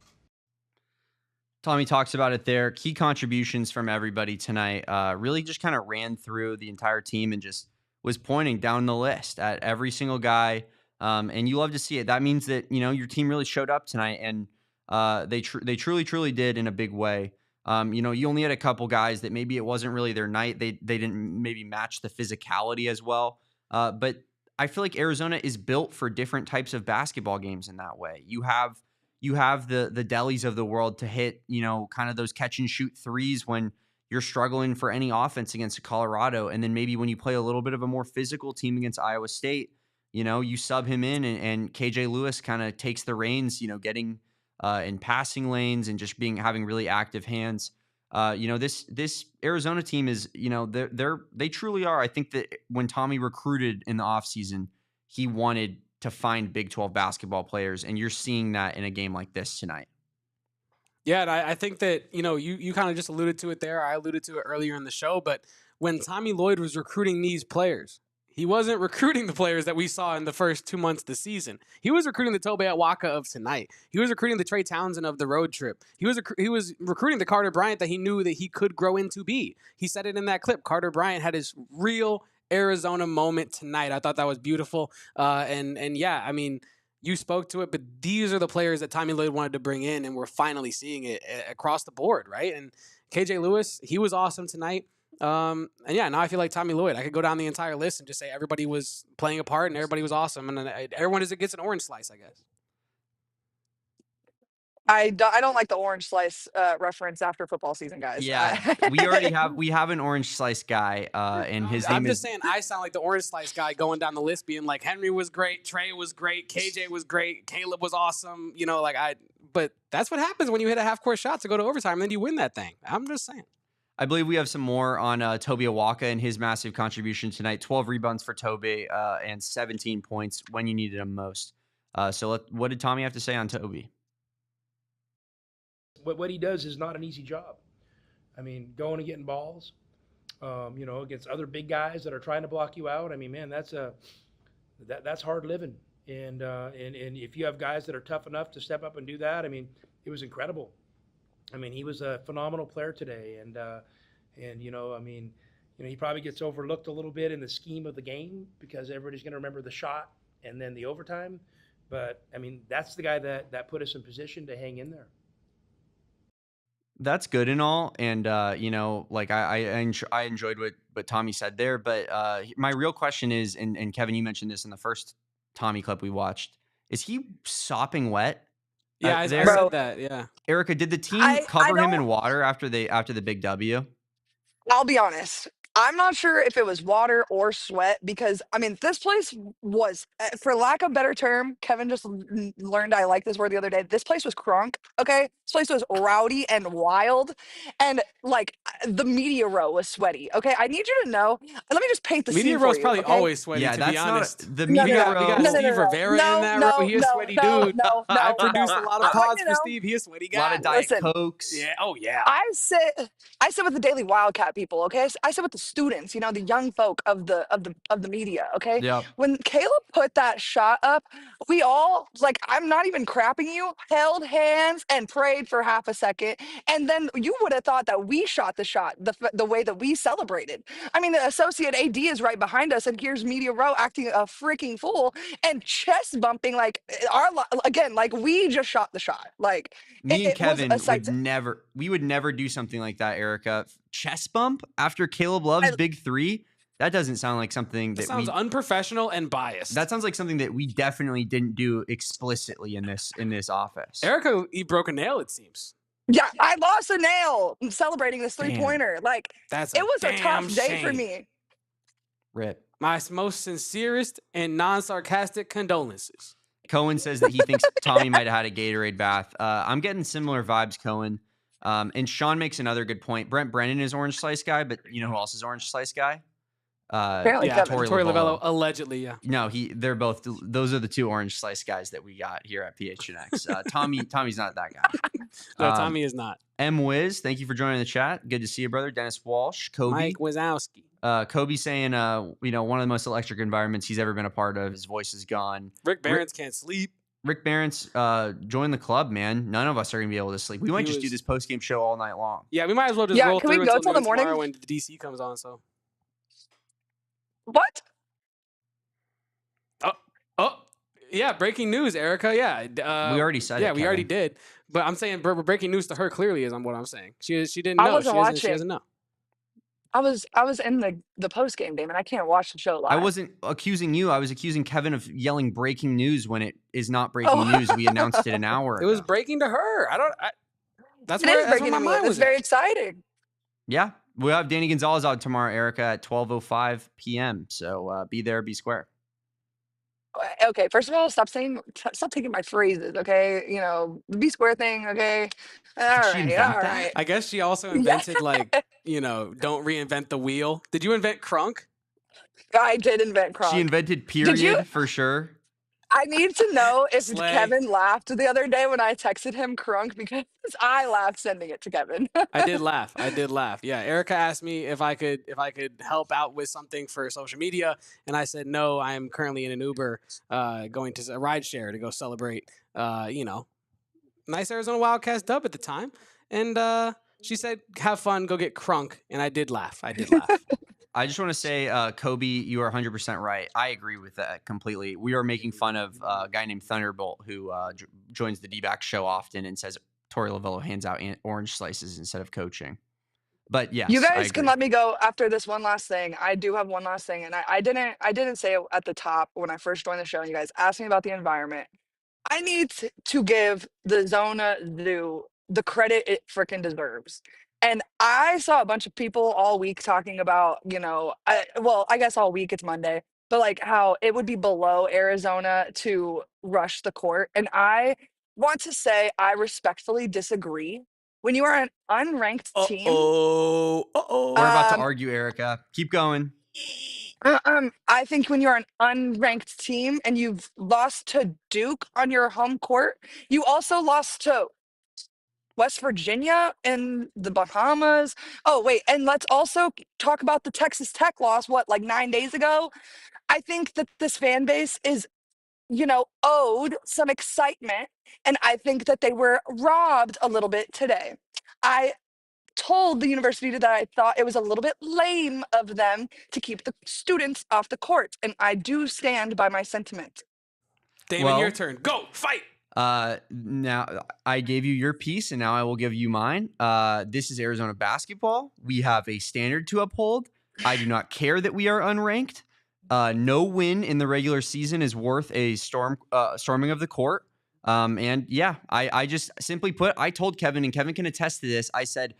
Tommy talks about it there. Key contributions from everybody tonight. Really just kind of ran through the entire team and just was pointing down the list at every single guy. And you love to see it. That means that, you know, your team really showed up tonight, and they truly did in a big way. You know, you only had a couple guys that maybe it wasn't really their night. They didn't maybe match the physicality as well. But I feel like Arizona is built for different types of basketball games in that way. You have the Delis of the world to hit, you know, kind of those catch and shoot threes when you're struggling for any offense against Colorado. And then maybe when you play a little bit of a more physical team against Iowa State, you know, you sub him in, and KJ Lewis kind of takes the reins, you know, getting in passing lanes and just having really active hands. You know, this Arizona team is, you know, they truly are. I think that when Tommy recruited in the offseason, he wanted to find Big 12 basketball players, and you're seeing that in a game like this tonight. Yeah, and I think that, you know, you kind of just alluded to it there. I alluded to it earlier in the show, but when Tommy Lloyd was recruiting these players, he wasn't recruiting the players that we saw in the first 2 months of the season. He was recruiting the Tobe Awaka of tonight. He was recruiting the Trey Townsend of the road trip. He was recruiting the Carter Bryant that he knew that he could grow into be. He said it in that clip. Carter Bryant had his real Arizona moment tonight. I thought that was beautiful. And yeah, I mean, you spoke to it, but these are the players that Tommy Lloyd wanted to bring in, and we're finally seeing it across the board, right? And KJ Lewis, he was awesome tonight. And yeah, now I feel like Tommy Lloyd. I could go down the entire list and just say everybody was playing a part and everybody was awesome, and everyone gets an orange slice, I guess. I don't like the orange slice reference after football season, guys. Yeah, we have an orange slice guy, and his name is. I'm just saying, I sound like the orange slice guy going down the list, being like Henry was great, Trey was great, KJ was great, Caleb was awesome. You know, but that's what happens when you hit a half court shot to go to overtime, and then you win that thing. I'm just saying. I believe we have some more on Tobe Awaka and his massive contribution tonight. 12 rebounds for Tobe and 17 points when you needed him most. So what did Tommy have to say on Tobe? What he does is not an easy job. I mean, going and getting balls, you know, against other big guys that are trying to block you out. I mean, man, that's hard living. And if you have guys that are tough enough to step up and do that, I mean, it was incredible. I mean, he was a phenomenal player today, and And, I mean, he probably gets overlooked a little bit in the scheme of the game because everybody's going to remember the shot and then the overtime. But, I mean, that's the guy that put us in position to hang in there. That's good and all, and like I enjoyed what Tommy said there, but my real question is, and Kevin, you mentioned this in the first Tommy clip we watched, is he sopping wet? Yeah, I there? said that. Yeah, Erica, did the team I cover him in don't- water after the big W? I'll be honest. I'm not sure if it was water or sweat because I mean this place was, for lack of better term, Kevin just learned I like this word the other day. This place was crunk. Okay, this place was rowdy and wild, and like the media row was sweaty. Okay, I need you to know. Let me just paint the media scene for row's you. probably Okay? always sweaty. Yeah, to that's be honest. not the No, media no, We got row. no, Steve Rivera in that row. He a sweaty dude. no, I no, produced no. a lot of I want pods you for to know. Steve. He a sweaty A lot guy. of Diet Listen, Cokes. Yeah. Oh yeah. I sit with the Daily Wildcat people, okay? I sit with the students, the young folk of the media, okay? Yep. When Caleb put that shot up, we all, like, I'm not even crapping you, held hands and prayed for half a second, and then you would have thought that we shot the shot the way that we celebrated. I mean, the associate AD is right behind us, and here's Media Row acting a freaking fool and chest bumping like again, like we just shot the shot, like. Me and It was a Kevin sight. we would never do something like that, Erica. Chest bump after Caleb Love's big three? That doesn't sound like something That sounds unprofessional and biased. That sounds like something that we definitely didn't do explicitly in this office. Erica, he broke a nail, it seems. Yeah, I lost a nail celebrating this 3-pointer. Like, That's it was a damn tough day for shame. me. Rip. My most sincerest and non-sarcastic condolences. Cohen says that he thinks Tommy might have had a Gatorade bath. I'm getting similar vibes, Cohen. And Sean makes another good point. Brent Brennan is Orange Slice guy, but you know who else is Orange Slice guy? Apparently Yeah, Kevin. Torey Lavello, allegedly, yeah. No, they're both. Those are the two Orange Slice guys that we got here at PHNX. Tommy's not that guy. No, Tommy is not. M Wiz, thank you for joining the chat. Good to see you, brother. Dennis Walsh, Kobe. Mike Wazowski. Kobe saying, one of the most electric environments he's ever been a part of. His voice is gone. Rick Barons can't sleep. Rick Barons, join the club, man. None of us are gonna be able to sleep. We might just do this post game show all night long. Yeah, we might as well just Yeah, roll can we through go until till the morning? tomorrow when the DC comes on. So. What? Oh, yeah, breaking news, Erica. Yeah, We already said it. yeah, we already Kevin. did. But I'm saying breaking news to her clearly is what I'm saying. She didn't know. I wasn't She watching. doesn't know. I was in the post game, Damon. I can't watch the show live. I wasn't accusing you. I was accusing Kevin of yelling breaking news when it is not breaking news. We announced it an hour ago. It was breaking to her. That's It where is that's breaking where my to me. mind It's was. very At. exciting. Yeah. We'll have Danny Gonzalez out tomorrow, Erica, at 12:05 p.m. So be there, be square. Okay, first of all, stop taking my phrases. Okay, the B square thing. Okay, all she right, invent all that? right. I guess she also invented don't reinvent the wheel. Did you invent crunk? I did invent Kronk. She invented you? period for sure. I need to know if Slay. Kevin laughed the other day when I texted him crunk because I laughed sending it to Kevin. I did laugh. Yeah, Erica asked me if I could help out with something for social media, and I said no. I am currently in an Uber, going to a ride share to go celebrate. Nice Arizona Wildcats dub at the time, and she said, "Have fun, go get crunk," and I did laugh. I just want to say, Kobe, you are 100% right. I agree with that completely. We are making fun of a guy named Thunderbolt who joins the D-back show often and says Torey Lavello hands out orange slices instead of coaching. But yes, You I guys can agree. let me go after this one last thing. I do have one last thing, and I didn't say it at the top when I first joined the show. And you guys asked me about the environment. I need to give the Zona Zoo the credit it freaking deserves. And I saw a bunch of people all week talking about, I guess all week it's Monday, but like how it would be below Arizona to rush the court. And I want to say I respectfully disagree. When you are an unranked team, We're about to Um, argue, Erica. Keep going. I think when you're an unranked team and you've lost to Duke on your home court, you also lost to West Virginia and the Bahamas. Oh, wait. And let's also talk about the Texas Tech loss, like 9 days ago? I think that this fan base is, owed some excitement. And I think that they were robbed a little bit today. I told the university that I thought it was a little bit lame of them to keep the students off the court, and I do stand by my sentiment. Damon, your turn. Go, fight. Now I gave you your piece, and now I will give you mine. This is Arizona basketball. We have a standard to uphold. I do not care that we are unranked. No win in the regular season is worth a storming of the court. And yeah, I just simply put, I told Kevin, and Kevin can attest to this. I said,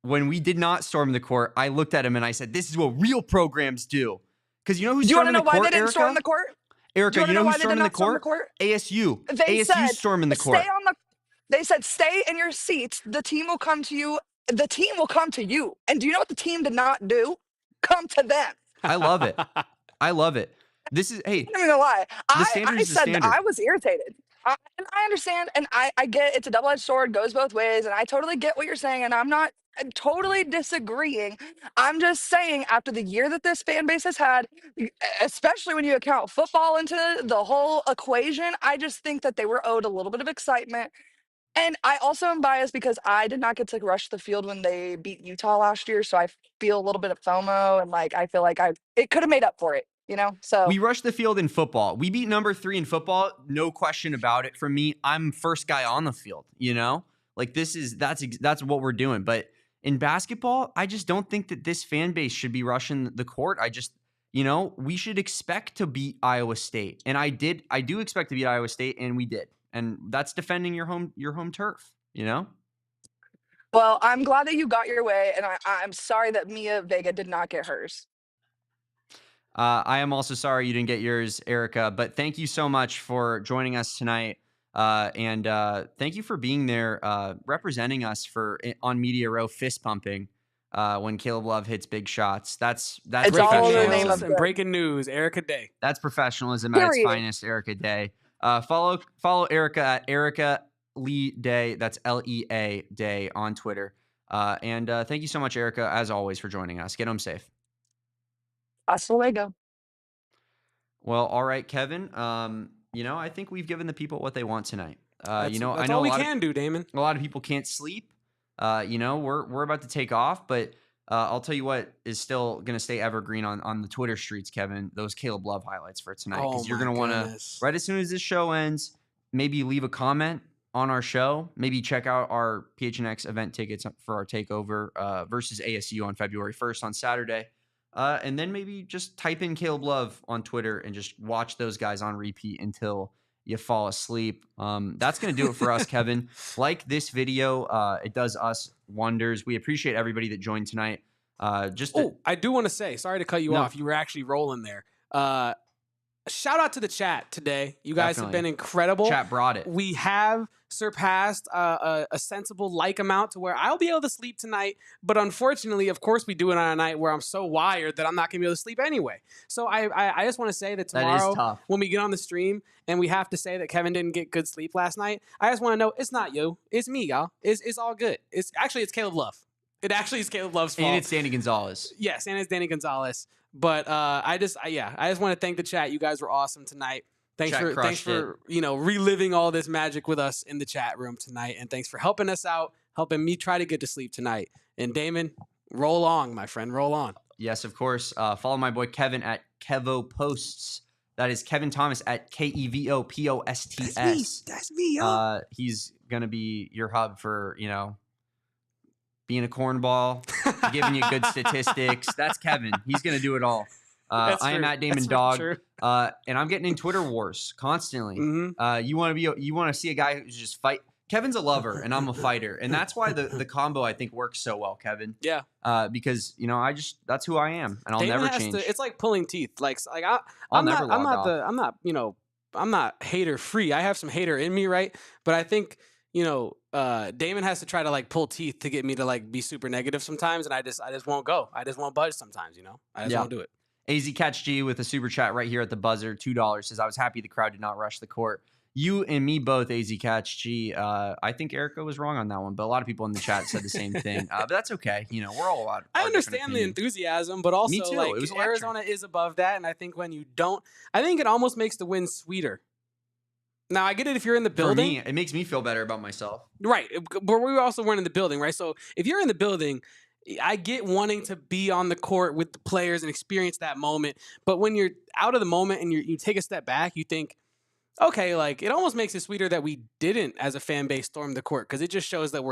when we did not storm the court, I looked at him and I said, this is what real programs do. Because you know who's storming the court, Do you want to know why they didn't Erica? storm the court? Erica, you know who's storming the court? ASU. ASU storming the court. They said, stay in your seats. The team will come to you. The team will come to you. And do you know what the team did not do? Come to them. I love it. I love it. This is, hey. I'm not even gonna lie. I said standard. I was irritated. And I understand, and I get it's a double-edged sword, goes both ways, and I totally get what you're saying, and I'm totally disagreeing. I'm just saying, after the year that this fan base has had, especially when you account football into the whole equation, I just think that they were owed a little bit of excitement. And I also am biased because I did not get to rush the field when they beat Utah last year, so I feel a little bit of FOMO, and like I feel like it could have made up for it. You know, so we rushed the field in football. We beat number 3 in football. No question about it. For me, I'm first guy on the field, you know, like that's what we're doing. But in basketball, I just don't think that this fan base should be rushing the court. We should expect to beat Iowa State. And I do expect to beat Iowa State, and we did. And that's defending your home turf, you know? Well, I'm glad that you got your way, and I'm sorry that Mia Vega did not get hers. I am also sorry you didn't get yours, Erica, but thank you so much for joining us tonight. And thank you for being there, representing us on Media Row, fist pumping when Caleb Love hits big shots. That's it's all in the name of and breaking news. Erica Day. That's professionalism at its finest. Erica Day. Follow Erica at Erica Lee Day. That's LEA Day on Twitter. And thank you so much, Erica, as always, for joining us. Get home safe. Hasta luego. Well, all right, Kevin. I think we've given the people what they want tonight. That's I know all we can do, Damon. A lot of people can't sleep. We're about to take off, but I'll tell you what is still going to stay evergreen on the Twitter streets, Kevin. Those Caleb Love highlights for tonight, because you're going to want to, right as soon as this show ends, maybe leave a comment on our show. Maybe check out our PHNX event tickets for our takeover versus ASU on February 1st on Saturday. And then maybe just type in Caleb Love on Twitter and just watch those guys on repeat until you fall asleep. That's going to do it for us, Kevin. Like this video. It does us wonders. We appreciate everybody that joined tonight. I do want to say, sorry to cut you off. You were actually rolling there. Shout out to the chat today. You guys have been incredible. Chat brought it. We have surpassed a sensible amount to where I'll be able to sleep tonight. But unfortunately, of course, we do it on a night where I'm so wired that I'm not going to be able to sleep anyway. So I just want to say that tomorrow, when we get on the stream and we have to say that Kevin didn't get good sleep last night, I just want to know it's not you. It's me, y'all. It's all good. It's Caleb Love. It actually is Caleb Love's fault. And it's Danny Gonzalez. Yes, and it's Danny Gonzalez. But I just want to thank the chat. You guys were awesome tonight. Thanks for reliving all this magic with us in the chat room tonight, and thanks for helping us out, helping me try to get to sleep tonight. And Damon, roll on, my friend, roll on. Yes, of course. Follow my boy Kevin at Kevo Posts. That is Kevin Thomas at KEVOPOSTS. That's me, y'all. He's gonna be your hub for being a cornball, giving you good statistics. That's Kevin. He's going to do it all. I am at Damon Dog, and I'm getting in Twitter wars constantly. Mm-hmm. You want to see a guy who's just fight. Kevin's a lover, and I'm a fighter, and that's why the combo I think works so well, Kevin. Yeah. Because that's who I am, and I'll never change. It's like pulling teeth. I'm not hater free. I have some hater in me, right? But I think Damon has to try to pull teeth to get me to be super negative sometimes, and I just won't go. I just won't budge sometimes, I just won't do it. AZ Catch G with a super chat right here at the buzzer, $2 says, I was happy the crowd did not rush the court. You and me both, AZ Catch G. I think Erica was wrong on that one, but a lot of people in the chat said the same thing. But that's okay. We're all out. I understand the enthusiasm, but also me too. It was Arizona is above that, and I think when you don't, I think it almost makes the win sweeter. Now, I get it if you're in the For building. me, it makes me feel better about myself. Right. But we also weren't in the building, right? So if you're in the building, I get wanting to be on the court with the players and experience that moment. But when you're out of the moment and you take a step back, you think, okay, like it almost makes it sweeter that we didn't, as a fan base, storm the court, because it just shows that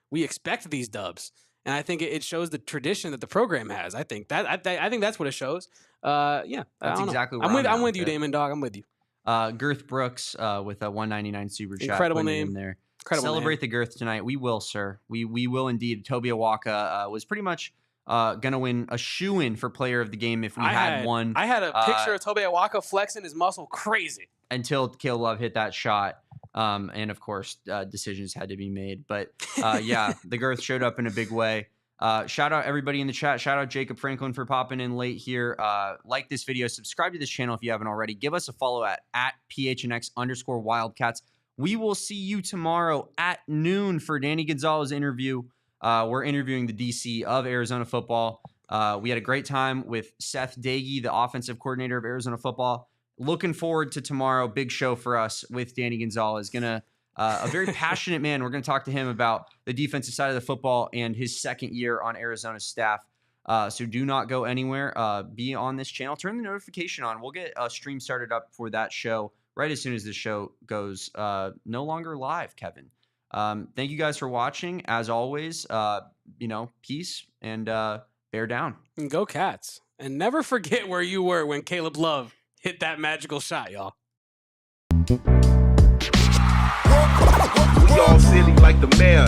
we expect these dubs, and I think it shows the tradition that the program has. I think that's what it shows. Yeah, That's exactly where I'm with you, it. Damon, dog. I'm with you. Girth Brooks with a 199 super chat. Incredible putting it name. in there. Incredible Celebrate name. the Girth tonight. We will, sir. We will indeed. Tobe Awaka was pretty much gonna win a shoe-in for player of the game if we had one. I had a picture of Tobe Awaka flexing his muscle crazy until McKale Love hit that shot. And of course, decisions had to be made. But yeah, the Girth showed up in a big way. Shout out everybody in the chat. Shout out Jacob Franklin for popping in late here. Like this video, subscribe to this channel if you haven't already. Give us a follow at PHNX_Wildcats. We will see you tomorrow at noon for Danny Gonzalez's interview. We're interviewing the DC of Arizona football. We had a great time with Seth Dagey, the offensive coordinator of Arizona football. Looking forward to tomorrow. Big show for us with Danny Gonzalez. A very passionate man. We're going to talk to him about the defensive side of the football and his second year on Arizona's staff. So do not go anywhere. Be on this channel. Turn the notification on. We'll get a stream started up for that show right as soon as the show goes no longer live, Kevin. Thank you guys for watching. As always, peace and bear down. And go Cats. And never forget where you were when Caleb Love hit that magical shot, y'all. We all silly like the mayor.